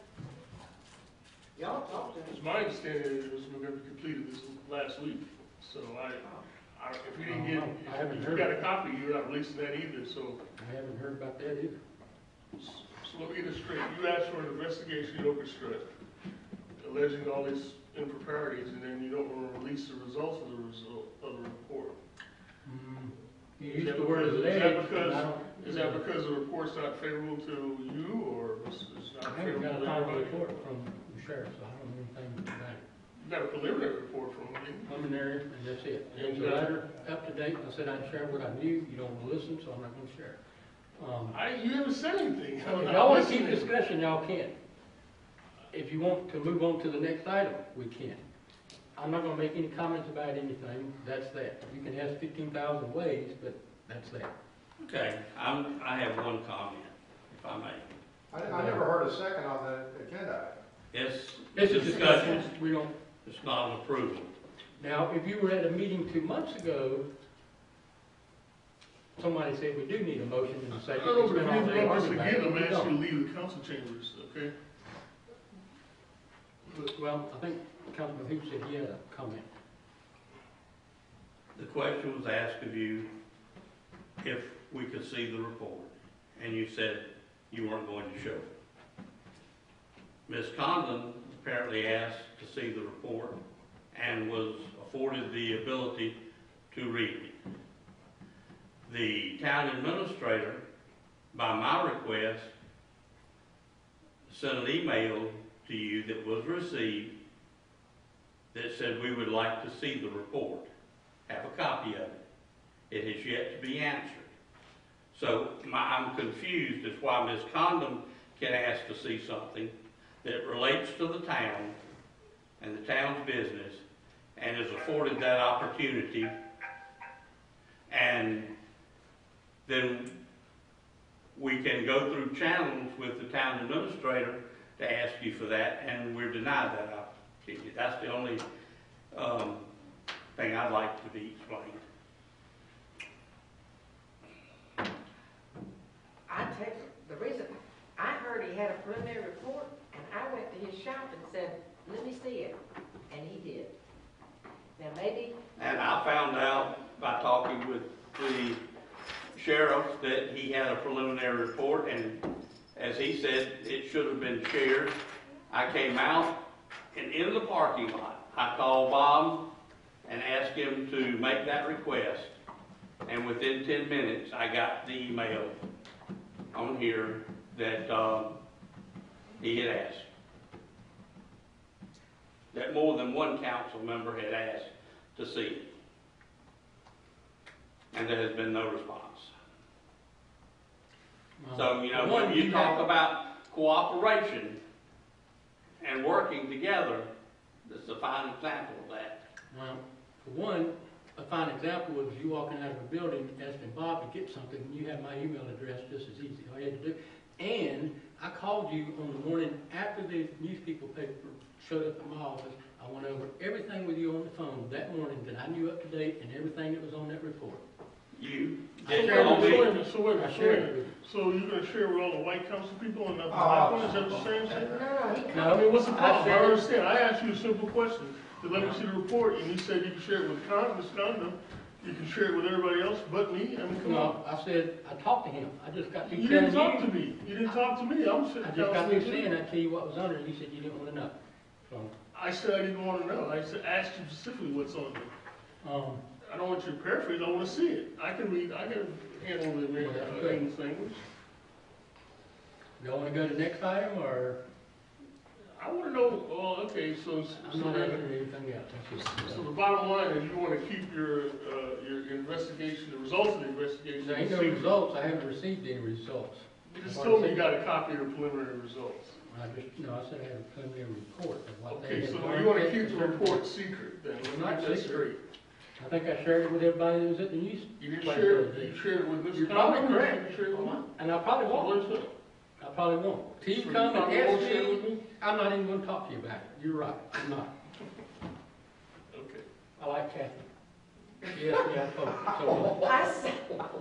Y'all talked to him. It's my understanding it was going to be completed this last week, so if you didn't get, I haven't if you heard. got a copy, you're not releasing that either, so. I haven't heard about that either. So let me get this straight, you asked for an investigation you orchestrated, alleging all these improprieties, and then you don't want to release the results of the report. You used the word alleged, and I don't. Is that because the report's not favorable to you, or it's I not haven't got favorable a to final everybody? report from the sheriff, so I don't know anything about it. You got a preliminary report from him, didn't you? Preliminary, and that's it. It was a letter up to date, I said I'd share what I knew, you don't want to listen, so I'm not going to share. You haven't said anything. If y'all want to keep discussion, y'all can. If you want to move on to the next item, we can. I'm not going to make any comments about anything, that's that. You can ask 15,000 ways, but that's that. Okay, I have one comment, if I may. I never heard a second on the agenda item. It's a discussion. discussion, we don't. It's not an approval. Now, if you were at a meeting 2 months ago, somebody said we do need a motion in a I second. don't know, We but if spent all you day interrupt us arguing about again, it, I'm we asking don't. you to leave the council chambers, okay? Well, I think Councilman Hoops said he had a comment. The question was asked of you if we could see the report, and you said you weren't going to show it. Ms. Condon apparently asked to see the report and was afforded the ability to read it. The town administrator, by my request, sent an email to you that was received that said we would like to see the report, have a copy of it. It has yet to be answered. So I'm confused as why Ms. Condon can ask to see something that relates to the town and the town's business and is afforded that opportunity, and then we can go through channels with the town administrator to ask you for that, and we're denied that opportunity. That's the only thing I'd like to be explained. I take the reason, I heard he had a preliminary report, and I went to his shop and said, let me see it, and he did. Now, maybe, And I found out by talking with the sheriff that he had a preliminary report, and as he said, it should have been shared. I came out, and in the parking lot, I called Bob and asked him to make that request, and within 10 minutes, I got the email on here that he had asked. That more than one council member had asked to see it. And there has been no response. So, you know, when you talk about cooperation and working together, That's a fine example of that. Well, for one, a fine example was you walking out of a building asking Bob to get something, and you have my email address just as easy. All you had to do. And I called you on the morning after the newspaper paper showed up at my office. I went over everything with you on the phone that morning that I knew up to date and everything that was on that report. You I didn't shared call it with me. you. I shared it with you. So you're gonna share with all the white council people and not the black ones, is that what you're saying? No, he No. I mean, what's the problem? I said it. understand, I asked you a simple question, to let me see the report, and you said you can share it with Congress, Condom, you can share it with everybody else but me, I mean, come on. No, I said, I talked to him. I just got through You telling didn't talk you. to me, you didn't talk to me, I'm sitting I just got through down saying, I tell you what was under it, and you said you didn't want to know. So, I said I didn't wanna know, I said, asked you specifically what's on there. I don't want you to paraphrase, I wanna see it. I can read, I can handle the English language. y'all want to go to the next item, or I wanna know, oh, okay, so I'm not answering anything else? That's just, so the bottom line is you wanna keep your investigation, the results of the investigation there ain't no secret. results. I haven't received any results. You just told me you got a copy of the preliminary results. I said I had a preliminary report of what they Okay, had so learned. you wanna keep the report secret then, It's let's not get that secret. straight. I think I shared it with everybody that was at the news. You didn't share it, you shared it with You're Mr. probably Conlon, correct. you shared it with me? And I probably So won't. what's up? I probably won't. Till you So come and probably won't ask share it with me, me? I'm not even gonna talk to you about it. You're right, I'm not. Okay. I like Kathy. Yes, yeah, I told her. So,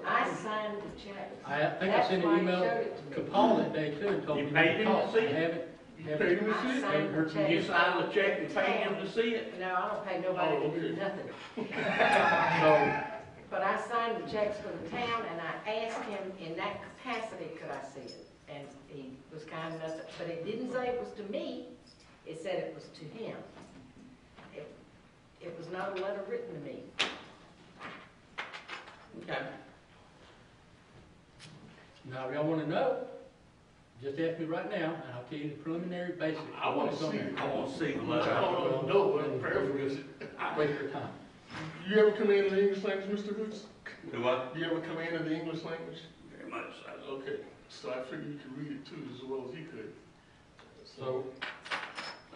I signed the check. I think I That's sent why an he email showed it to me. Paul that day too and told You me paid to him to call. see I it? haven't, You paid him to see I it? signed the check. You signed the check and paid him to see it? No, I don't pay nobody to do nothing. so, But I signed the checks for the town, and I asked him in that capacity, could I see it? And he was kind enough, but it didn't say it was to me, it said it was to him. It was not a letter written to me. Okay. now if y'all wanna know, just ask me right now and I'll tell you the preliminary basics. I of wanna what's on see there. it. I want to see the I letter. don't know, but paraphrase it. Waste your time. You ever command the English language, Mr. Hoots? Do what? You ever command the English language? Very much so. Okay, so I figured you could read it too, as well as he could. So,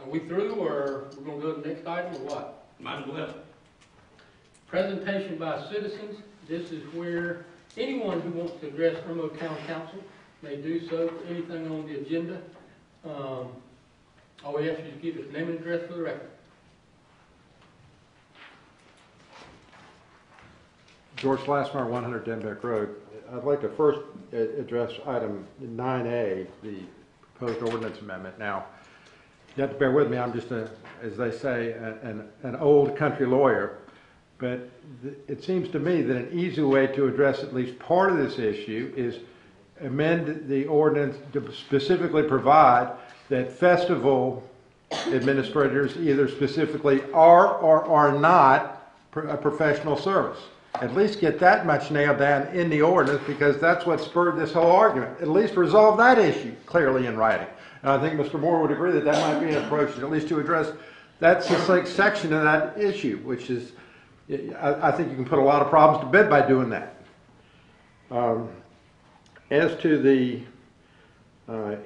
are we through or we're gonna go to the next item or what? Might as well. Presentation by citizens. This is where anyone who wants to address Irmo Town Council may do so. Anything on the agenda. All we ask you to give us name and address for the record. George Lassmeyer, 100 Denbeck Road. I'd like to first address item 9A, the proposed ordinance amendment. Now, you have to bear with me, I'm just, as they say, an old country lawyer. But it seems to me that an easy way to address at least part of this issue is amend the ordinance to specifically provide that festival administrators either specifically are or are not a professional service. At least get that much nailed down in the ordinance, because that's what spurred this whole argument. At least resolve that issue clearly in writing. And I think Mr. Moore would agree that that might be an approach, at least to address that section of that issue, which is, I think you can put a lot of problems to bed by doing that. As to the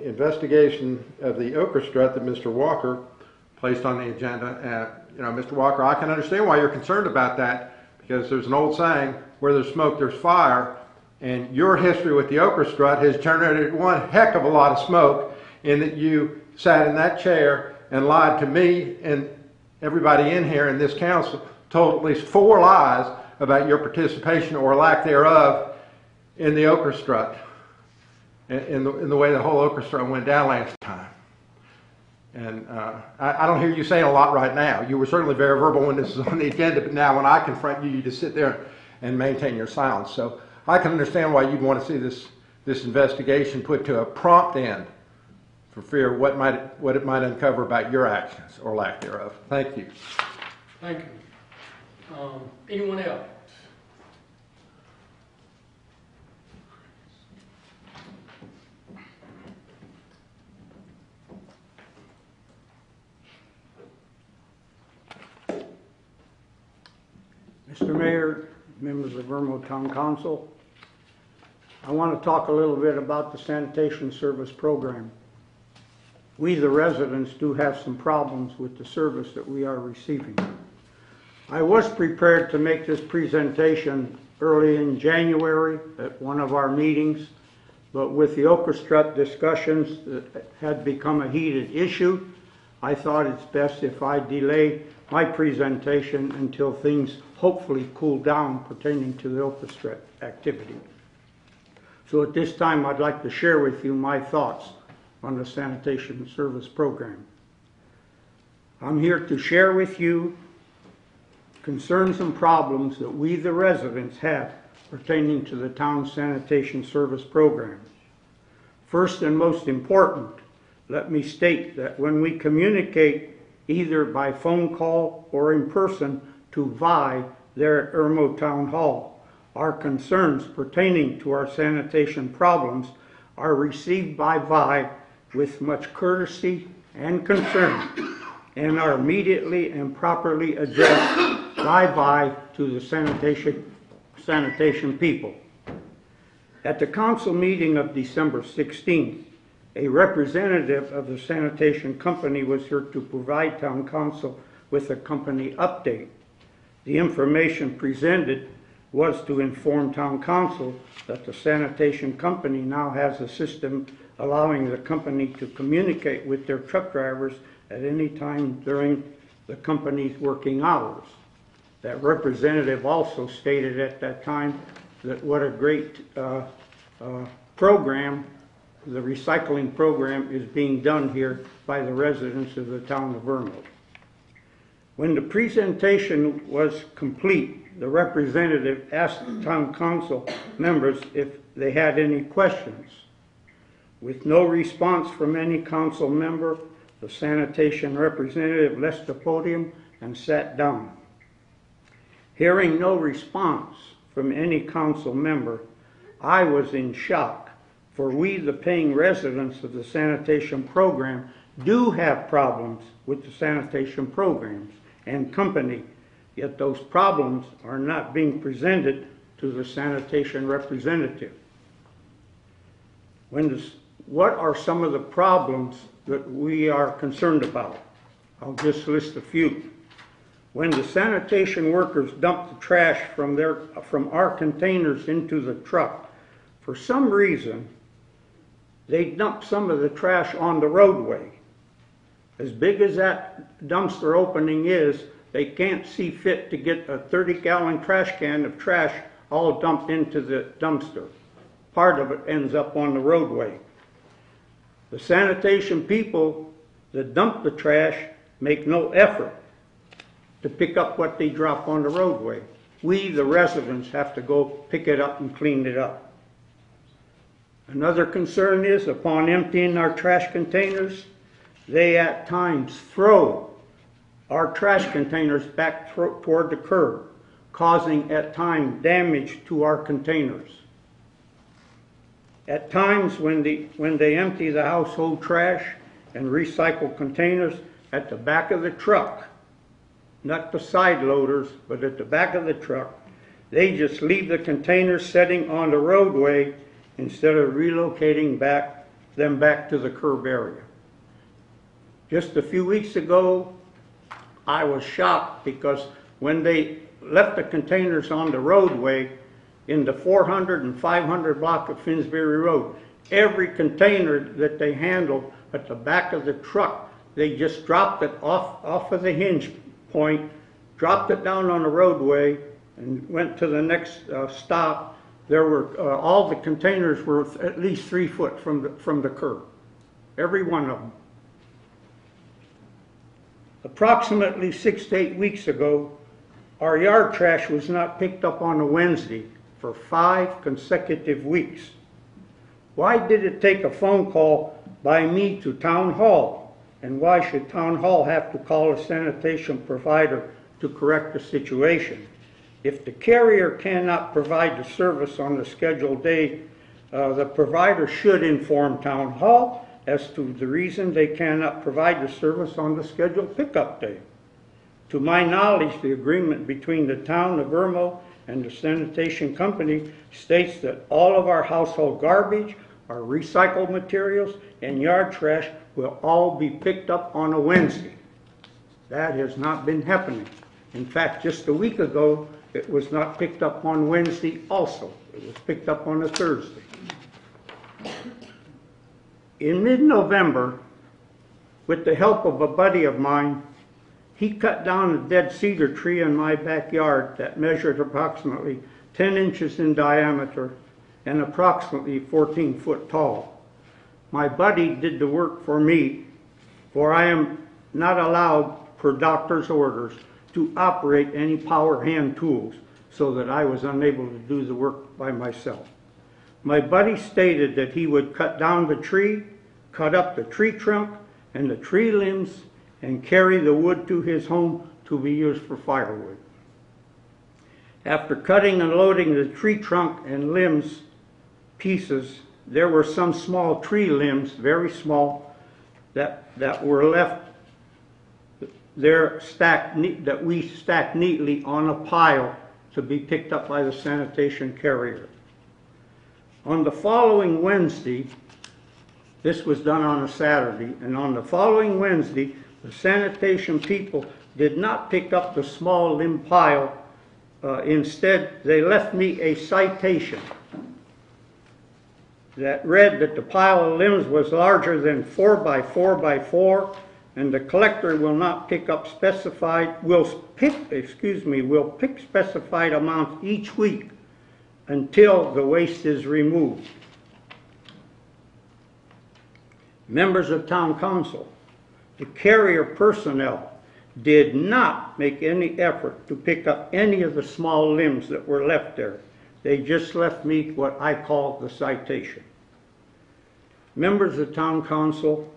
investigation of the ochre strut that Mr. Walker placed on the agenda, Mr. Walker, I can understand why you're concerned about that, because there's an old saying, where there's smoke, there's fire, and your history with the ochre strut has generated one heck of a lot of smoke, in that you sat in that chair and lied to me and everybody in here in this council, told at least 4 lies about your participation or lack thereof in the ochre strut, in the way the whole ochre strut went down last time. And I don't hear you saying a lot right now. You were certainly very verbal when this is on the agenda, but now when I confront you, you just sit there and maintain your silence. So I can understand why you'd want to see this investigation put to a prompt end, for fear of what it might uncover about your actions or lack thereof. Thank you. Thank you. Anyone else? Mr. Mayor, members of Irmo Town Council, I want to talk a little bit about the sanitation service program. we the residents do have some problems with the service that we are receiving. I was prepared to make this presentation early in January at one of our meetings, but with the orchestra discussions that had become a heated issue, I thought it's best if I delay my presentation until things hopefully cool down pertaining to the orchestra activity. So at this time, I'd like to share with you my thoughts on the sanitation service program. I'm here to share with you concerns and problems that we, the residents, have pertaining to the town sanitation service program. First and most important, let me state that when we communicate either by phone call or in person to Vi there at Irmo Town Hall, our concerns pertaining to our sanitation problems are received by Vi with much courtesy and concern and are immediately and properly addressed by Vi to the sanitation people. At the council meeting of December 16th, a representative of the sanitation company was here to provide town council with a company update. The information presented was to inform town council that the sanitation company now has a system allowing the company to communicate with their truck drivers at any time during the company's working hours. That representative also stated at that time that what a great program, the recycling program, is being done here by the residents of the town of Irmo. When the presentation was complete, the representative asked the town council members if they had any questions. With no response from any council member, the sanitation representative left the podium and sat down. Hearing no response from any council member, I was in shock, for we, the paying residents of the sanitation program, do have problems with the sanitation programs and company, yet those problems are not being presented to the sanitation representative. What are some of the problems that we are concerned about? I'll just list a few. When the sanitation workers dump the trash from our containers into the truck, for some reason, they dump some of the trash on the roadway. As big as that dumpster opening is, they can't see fit to get a 30-gallon trash can of trash all dumped into the dumpster. Part of it ends up on the roadway. The sanitation people that dump the trash make no effort to pick up what they drop on the roadway. We, the residents, have to go pick it up and clean it up. Another concern is, upon emptying our trash containers, they at times throw our trash containers back toward the curb, causing at times damage to our containers. At times when they empty the household trash and recycle containers at the back of the truck, not the side loaders, but at the back of the truck, they just leave the containers sitting on the roadway instead of relocating them back to the curb area. Just a few weeks ago, I was shocked because when they left the containers on the roadway in the 400 and 500 block of Finsbury Road, every container that they handled at the back of the truck, they just dropped it off of the hinge point, dropped it down on the roadway, and went to the next stop. There were all the containers were at least 3 foot from the curb, every one of them. Approximately 6 to 8 weeks ago, our yard trash was not picked up on a Wednesday for 5 consecutive weeks. Why did it take a phone call by me to Town Hall? And why should Town Hall have to call a sanitation provider to correct the situation? If the carrier cannot provide the service on the scheduled day, the provider should inform Town Hall as to the reason they cannot provide the service on the scheduled pickup day. To my knowledge, the agreement between the town of Irmo and the sanitation company states that all of our household garbage, our recycled materials, and yard trash will all be picked up on a Wednesday. That has not been happening. In fact, just a week ago, it was not picked up on Wednesday also. It was picked up on a Thursday. In mid-November, with the help of a buddy of mine, he cut down a dead cedar tree in my backyard that measured approximately 10 inches in diameter and approximately 14 foot tall. My buddy did the work for me, for I am not allowed, per doctor's orders, to operate any power hand tools, so that I was unable to do the work by myself. My buddy stated that he would cut down the tree, cut up the tree trunk and the tree limbs, and carry the wood to his home to be used for firewood. After cutting and loading the tree trunk and limbs pieces, there were some small tree limbs, very small, that were left there that we stacked neatly on a pile to be picked up by the sanitation carrier. On the following Wednesday, this was done on a Saturday, and on the following Wednesday, the sanitation people did not pick up the small limb pile. Instead, they left me a citation that read that the pile of limbs was larger than 4 by 4 by 4, and the collector will not pick up will pick specified amounts each week until the waste is removed. Members of Town Council, the carrier personnel did not make any effort to pick up any of the small limbs that were left there. They just left me what I call the citation. Members of Town Council,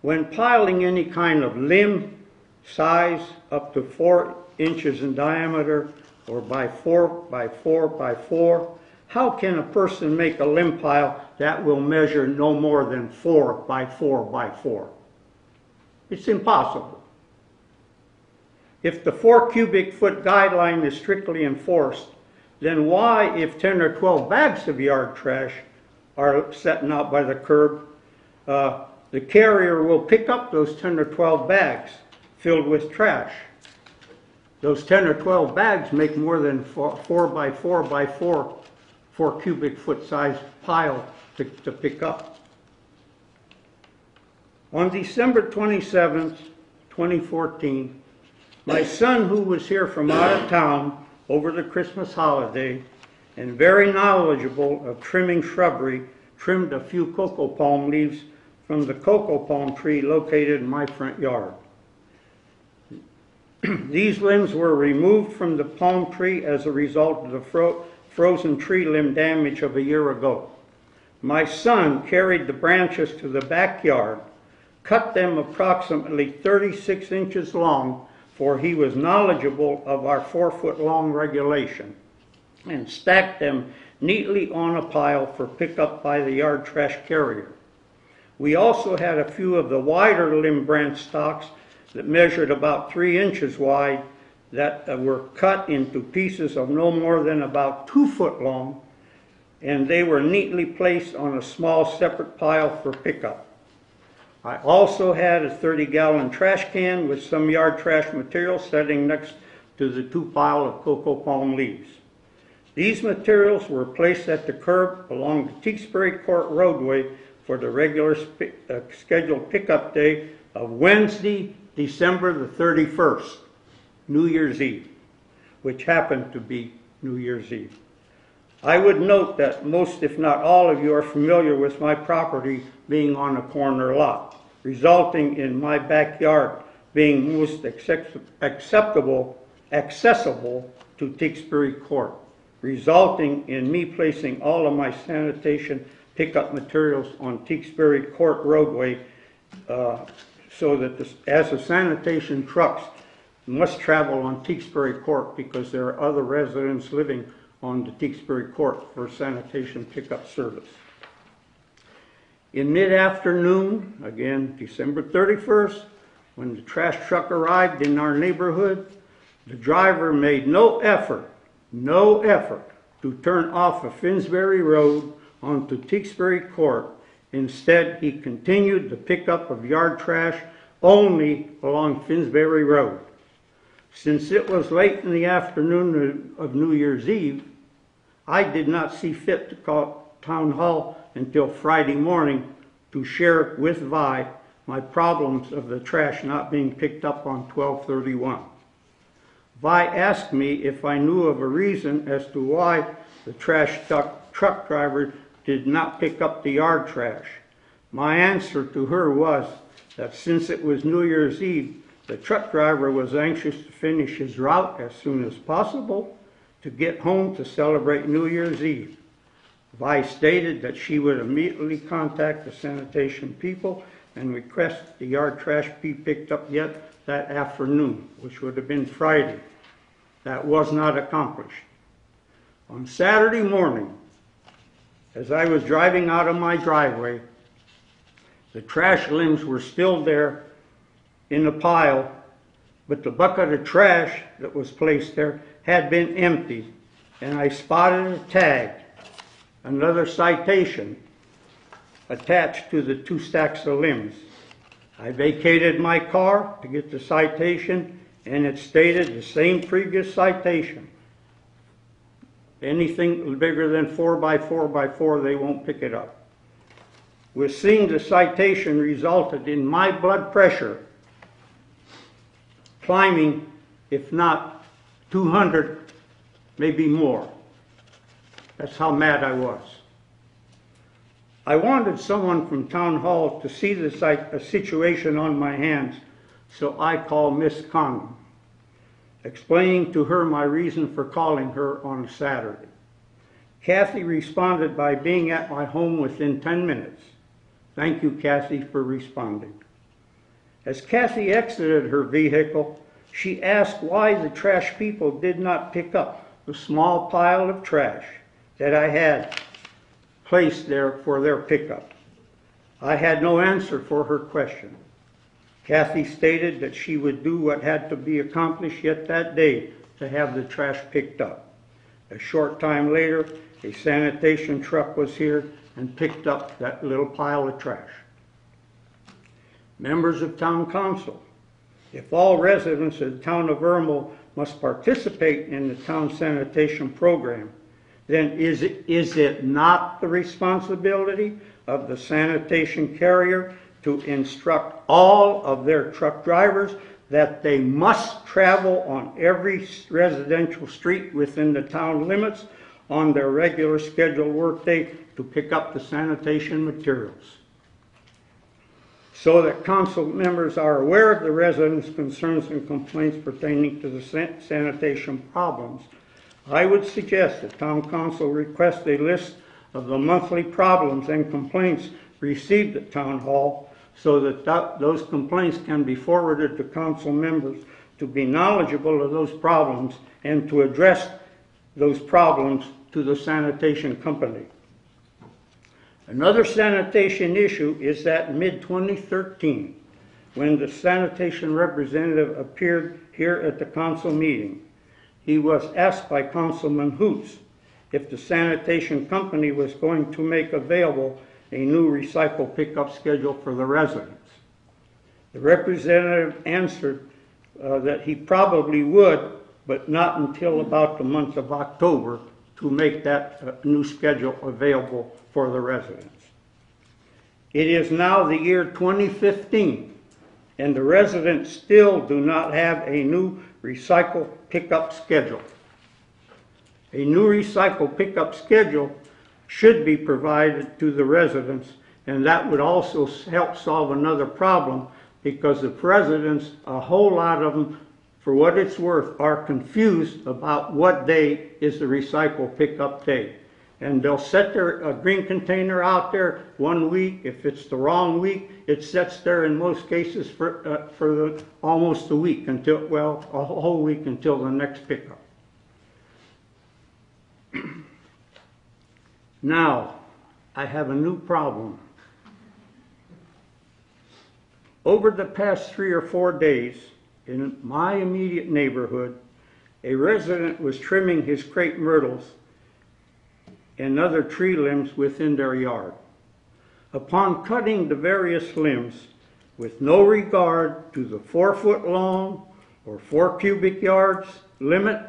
when piling any kind of limb size up to 4 inches in diameter or by 4 by 4 by 4, how can a person make a limb pile that will measure no more than 4 by 4 by 4? It's impossible. If the 4 cubic foot guideline is strictly enforced, then why, if 10 or 12 bags of yard trash are setting out by the curb, the carrier will pick up those 10 or 12 bags filled with trash. Those 10 or 12 bags make more than 4 by 4 by 4 cubic foot size pile to pick up. On December 27th, 2014, my son, who was here from out of town over the Christmas holiday and very knowledgeable of trimming shrubbery, trimmed a few cocoa palm leaves from the cocoa palm tree located in my front yard. These limbs were removed from the palm tree as a result of the frozen tree limb damage of a year ago. My son carried the branches to the backyard, cut them approximately 36 inches long, for he was knowledgeable of our 4-foot long regulation, and stacked them neatly on a pile for pickup by the yard trash carrier. We also had a few of the wider limb branch stalks that measured about 3 inches wide that were cut into pieces of no more than about 2 foot long, and they were neatly placed on a small separate pile for pickup. I also had a 30-gallon trash can with some yard trash material sitting next to the 2 piles of cocoa palm leaves. These materials were placed at the curb along the Tewksbury Court roadway for the regular scheduled pickup day of Wednesday, December the 31st, New Year's Eve, which happened to be New Year's Eve. I would note that most, if not all of you, are familiar with my property being on a corner lot, resulting in my backyard being most accessible to Tewksbury Court, resulting in me placing all of my sanitation pickup materials on Tewksbury Court roadway, so that as the sanitation trucks must travel on Tewksbury Court because there are other residents living on the Tewksbury Court for sanitation pickup service. In mid-afternoon, again December 31st, when the trash truck arrived in our neighborhood, the driver made no effort to turn off of Finsbury Road onto Tewksbury Court Instead, he continued the pickup of yard trash only along Finsbury Road. Since it was late in the afternoon of New Year's Eve, I did not see fit to call Town Hall until Friday morning to share with Vi my problems of the trash not being picked up on 12/31. Vi asked me if I knew of a reason as to why the trash truck driver did not pick up the yard trash. My answer to her was that since it was New Year's Eve, the truck driver was anxious to finish his route as soon as possible to get home to celebrate New Year's Eve. Vi stated that she would immediately contact the sanitation people and request the yard trash be picked up yet that afternoon, which would have been Friday. That was not accomplished. On Saturday morning, as I was driving out of my driveway, the trash limbs were still there in the pile, but the bucket of trash that was placed there had been emptied, and I spotted a tag, another citation, attached to the 2 stacks of limbs. I vacated my car to get the citation, and it stated the same previous citation. Anything bigger than 4x4x4, they won't pick it up. With seeing the citation resulted in my blood pressure climbing, if not 200, maybe more. That's how mad I was. I wanted someone from Town Hall to see the situation on my hands, so I called Miss Conlon, explaining to her my reason for calling her on Saturday. Kathy responded by being at my home within 10 minutes. Thank you, Kathy, for responding. As Kathy exited her vehicle, she asked why the trash people did not pick up the small pile of trash that I had placed there for their pickup. I had no answer for her question. Kathy stated that she would do what had to be accomplished yet that day to have the trash picked up. A short time later, a sanitation truck was here and picked up that little pile of trash. Members of Town Council, if all residents of the town of Irmo must participate in the town sanitation program, then is it not the responsibility of the sanitation carrier to instruct all of their truck drivers that they must travel on every residential street within the town limits on their regular scheduled workday to pick up the sanitation materials? So that council members are aware of the residents' concerns and complaints pertaining to the sanitation problems, I would suggest that town council request a list of the monthly problems and complaints received at town hall so that those complaints can be forwarded to council members to be knowledgeable of those problems and to address those problems to the sanitation company. Another sanitation issue is that in mid-2013, when the sanitation representative appeared here at the council meeting, he was asked by Councilman Hoots if the sanitation company was going to make available a new recycle pickup schedule for the residents. The representative answered that he probably would, but not until about the month of October to make that new schedule available for the residents. It is now the year 2015, and the residents still do not have a new recycle pickup schedule. A new recycle pickup schedule should be provided to the residents, and that would also help solve another problem, because the residents, a whole lot of them, for what it's worth, are confused about what day is the recycle pickup day. And they'll set their green container out there one week. If it's the wrong week, it sits there in most cases for almost a week, until, well, a whole week until the next pickup. Now, I have a new problem. Over the past 3 or 4 days, in my immediate neighborhood, a resident was trimming his crepe myrtles and other tree limbs within their yard. Upon cutting the various limbs, with no regard to the 4-foot long or 4 cubic yards limit,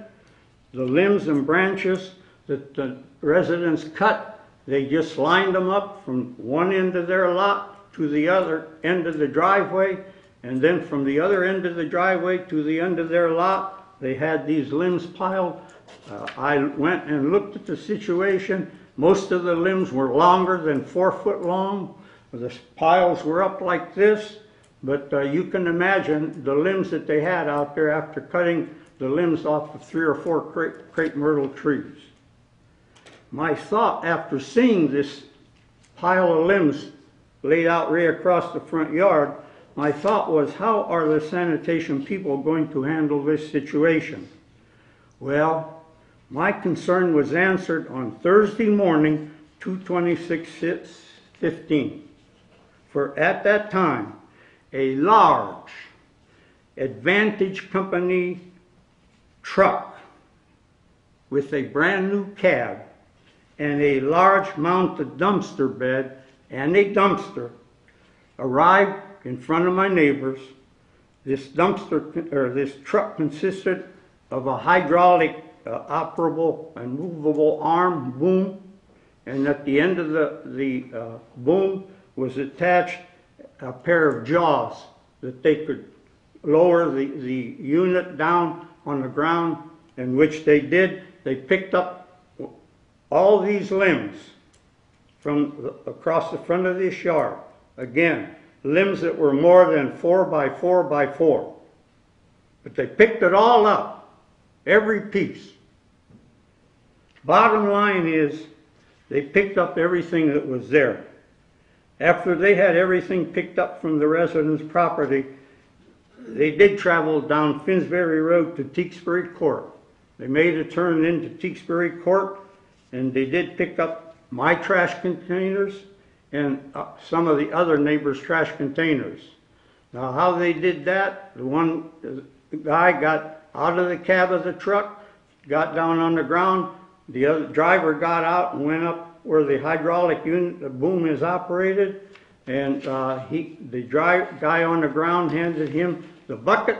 the limbs and branches that the residents cut, they just lined them up from one end of their lot to the other end of the driveway, and then from the other end of the driveway to the end of their lot, they had these limbs piled. I went and looked at the situation. Most of the limbs were longer than 4 foot long. The piles were up like this, but you can imagine the limbs that they had out there after cutting the limbs off of 3 or 4 crepe myrtle trees. My thought after seeing this pile of limbs laid out right across the front yard, my thought was, how are the sanitation people going to handle this situation? Well, my concern was answered on Thursday morning, 2/26/15. For at that time, a large Advantage Company truck with a brand new cab and a large mounted dumpster bed and a dumpster arrived in front of my neighbors. This truck consisted of a hydraulic operable and movable arm boom, and at the end of the boom was attached a pair of jaws that they could lower the unit down on the ground, in which they did. They picked up all these limbs from across the front of this yard. Again, limbs that were more than 4 by 4 by 4. But they picked it all up, every piece. Bottom line is, they picked up everything that was there. After they had everything picked up from the residents' property, they did travel down Finsbury Road to Tewksbury Court. They made a turn into Tewksbury Court, and they did pick up my trash containers and some of the other neighbors' trash containers. Now, how they did that, the guy got out of the cab of the truck, got down on the ground, the other driver got out and went up where the hydraulic unit, the boom is operated, and the guy on the ground handed him the bucket.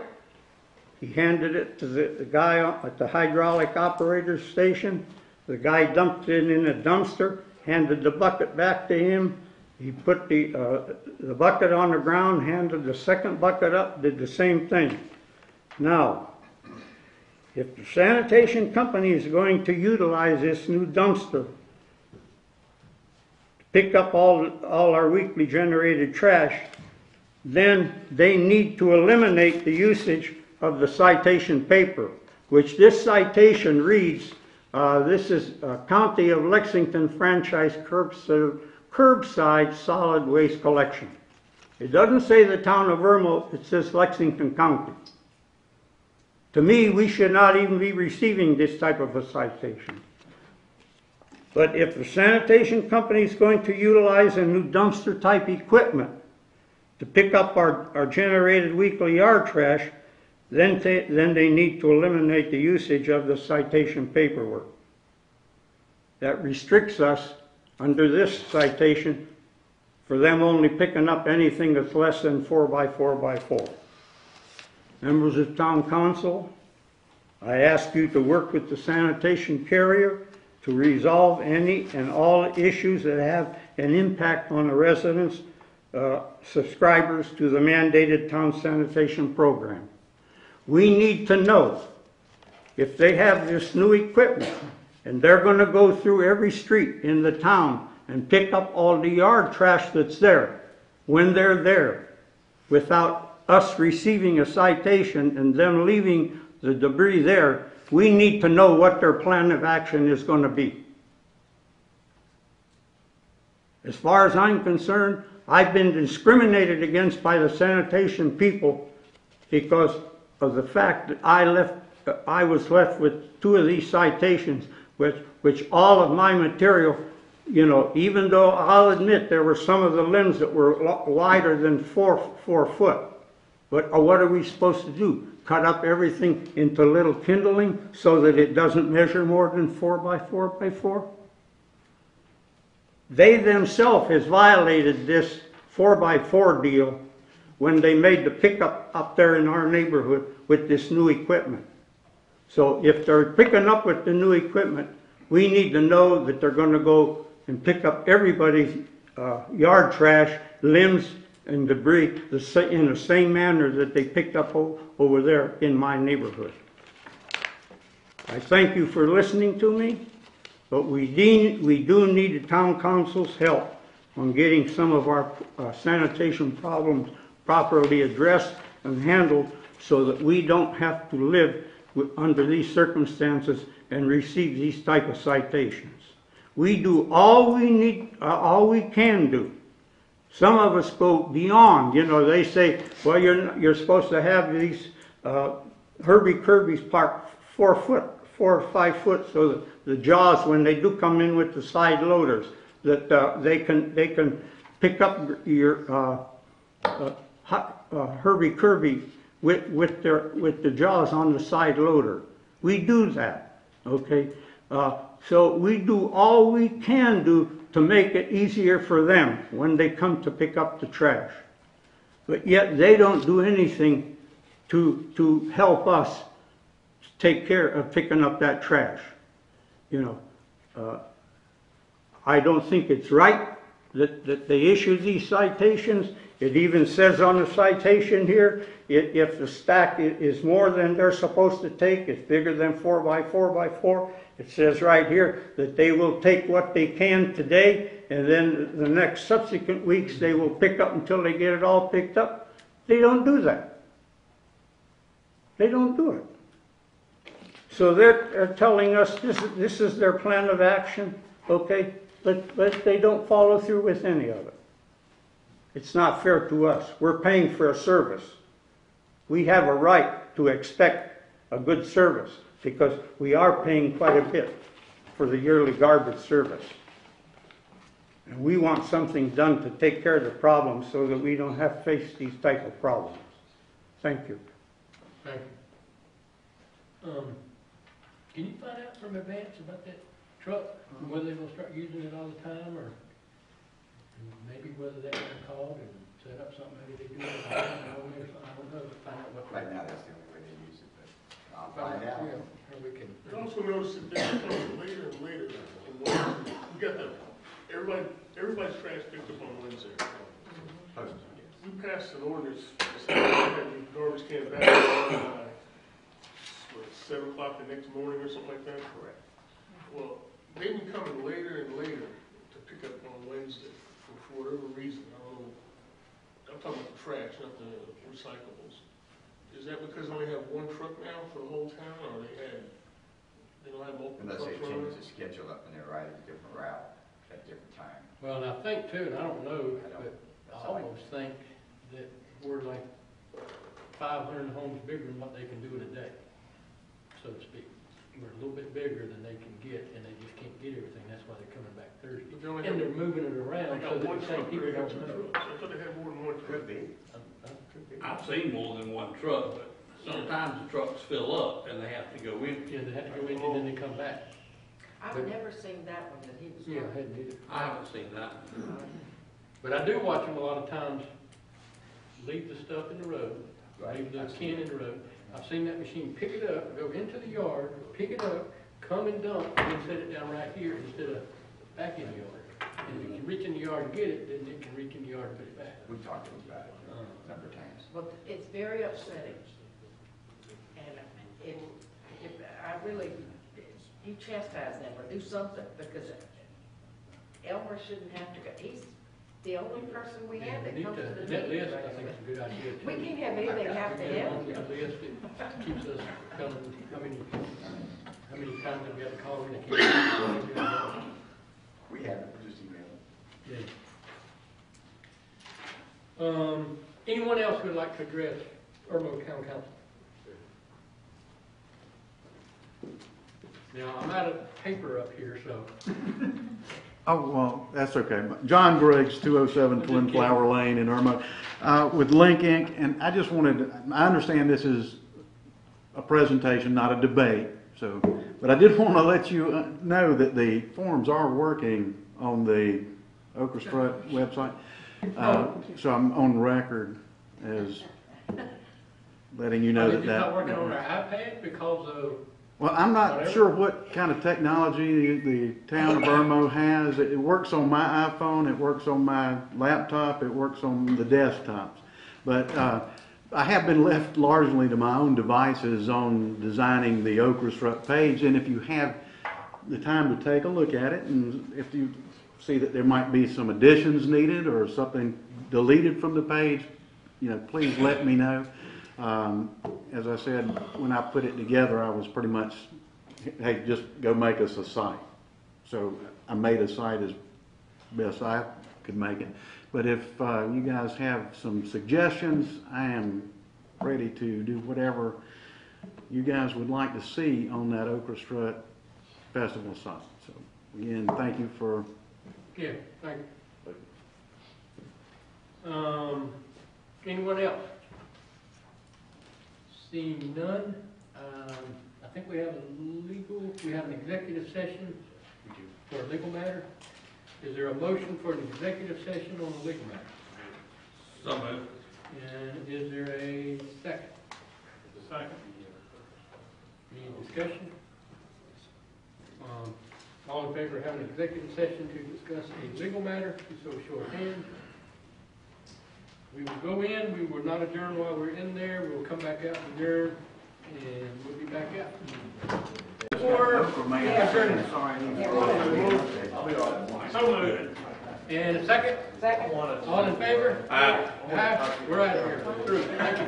He handed it to the guy at the hydraulic operator station. The guy dumped it in a dumpster, handed the bucket back to him. He put the bucket on the ground, handed the second bucket up, did the same thing. Now, if the sanitation company is going to utilize this new dumpster to pick up all our weekly generated trash, then they need to eliminate the usage of the citation paper, which this citation reads, this is County of Lexington Franchise Curbside Solid Waste Collection. It doesn't say the town of Irmo, it says Lexington County. To me, we should not even be receiving this type of a citation. But if the sanitation company is going to utilize a new dumpster type equipment to pick up our generated weekly yard trash, then they need to eliminate the usage of the citation paperwork. That restricts us under this citation for them only picking up anything that's less than 4 by 4 by 4. Members of Town Council, I ask you to work with the sanitation carrier to resolve any and all issues that have an impact on the residents, subscribers to the mandated town sanitation program. We need to know if they have this new equipment and they're going to go through every street in the town and pick up all the yard trash that's there when they're there without us receiving a citation and them leaving the debris there. We need to know what their plan of action is going to be. As far as I'm concerned, I've been discriminated against by the sanitation people because of the fact that I was left with 2 of these citations, which all of my material, you know, even though I'll admit there were some of the limbs that were wider than 4 foot. But what are we supposed to do? Cut up everything into little kindling so that it doesn't measure more than 4 by 4 by 4? They themselves has violated this 4x4 deal when they made the pickup up there in our neighborhood with this new equipment. So if they're picking up with the new equipment, we need to know that they're gonna go and pick up everybody's yard trash, limbs, and debris in the same manner that they picked up over there in my neighborhood. I thank you for listening to me, but we do need the town council's help on getting some of our sanitation problems properly addressed and handled so that we don't have to live under these circumstances and receive these type of citations. We do all we can do. Some of us go beyond. You know, they say, well, you're supposed to have these Herbie Kirby's parked 4 or 5 foot, so that the jaws, when they do come in with the side loaders, that they can pick up your Herbie Kirby with the jaws on the side loader. We do that, okay? So we do all we can do to make it easier for them when they come to pick up the trash. But yet they don't do anything to help us take care of picking up that trash. You know, I don't think it's right that they issue these citations. It even says on the citation here, if the stack is more than they're supposed to take, it's bigger than 4x4x4, it says right here that they will take what they can today, and then the next subsequent weeks they will pick up until they get it all picked up. They don't do that. They don't do it. So they're telling us this is their plan of action, okay? But they don't follow through with any of it. It's not fair to us. We're paying for a service. We have a right to expect a good service because we are paying quite a bit for the yearly garbage service. And we want something done to take care of the problems so that we don't have to face these type of problems. Thank you. Thank you. Can you find out from advance about that truck, whether they're gonna start using it all the time, or maybe whether they're gonna call and set up something, maybe they do it, I don't know, find out what. Right now, that's the only way they use it, but I'll find out. Yeah, or we can. You also notice that this comes later and later. We got everybody's trash picked up on Wednesday. We passed an ordinance, saying garbage can back by 7 o'clock the next morning or something like that. Correct. Well, they've been coming later and later to pick up on Wednesday for whatever reason. I don't know. I'm talking about the trash, not the recyclables. Is that because they only have one truck now for the whole town, or they don't have multiple Unless trucks they running? change the schedule up and they're riding a different route at a different time. Well, and I think too, and I don't know, but I almost think that we're like 500 homes bigger than what they can do in a day, so to speak. We're a little bit bigger than they can get, and they just can't get everything. That's why they're coming back Thursday. But they only And have- they're moving it around They so got that one the same truck, people they got don't two know. trucks. I thought they had more than one truck. Could be. Could be. I've seen more than one truck, but sometimes the trucks fill up and they have to go empty. Yeah, they have to go in and then they come back. I've never seen that one that he was Yeah, I talking. hadn't either. I haven't seen that. But I do watch them a lot of times leave the stuff in the road, leave the can in the road. I've seen that machine pick it up, go into the yard, pick it up, come and dump, and then set it down right here instead of back in the yard. And if you can reach in the yard and get it, then it can reach in the yard and put it back. We talked to them about it a number of times. Well, it's very upsetting. And if I really, you chastise them or do something, because Elmer shouldn't have to go. He's the only person we have that comes to the That meetings. list, I think, is a good idea too. We can't have anything happen to him. Yeah, a list that keeps us coming, how many times have we had to call them, they can't. We haven't, we just emailed them. Yeah. Anyone else who would like to address Irmo County Council? Now, I'm out of paper up here, so. Oh, well, that's okay. John Griggs, 207 Twin Flower Lane in Irmo, with Link Inc. And I just wanted, I understand this is a presentation, not a debate. So, but I did want to let you know that the forms are working on the Okra Strut website. So I'm on record as letting you know Did that you not that. working on our iPad because of, Well, I'm not Whatever. sure what kind of technology the town of Irmo has. It works on my iPhone, it works on my laptop, it works on the desktops. But I have been left largely to my own devices on designing the Okra Strut page. And if you have the time to take a look at it, and if you see that there might be some additions needed or something deleted from the page, please let me know. As I said, when I put it together, I was pretty much, hey, just go make us a site. So I made a site as best I could make it. But if you guys have some suggestions, I am ready to do whatever you guys would like to see on that Okra Strut Festival site. So again, thank you for. yeah, thank you. Anyone else? Seeing none, I think we have an executive session for a legal matter. Is there a motion for an executive session on the legal matter? So moved. And is there a second? Second. Any discussion? All in favor of having an executive session to discuss a legal matter, please so show of hands. We will go in, we will not adjourn while we're in there, we will come back out and adjourn, and we'll be back out. Or, adjourn. So moved. And a second? Second. All in favor? Aye. Aye. We're out of here. Through. Thank you.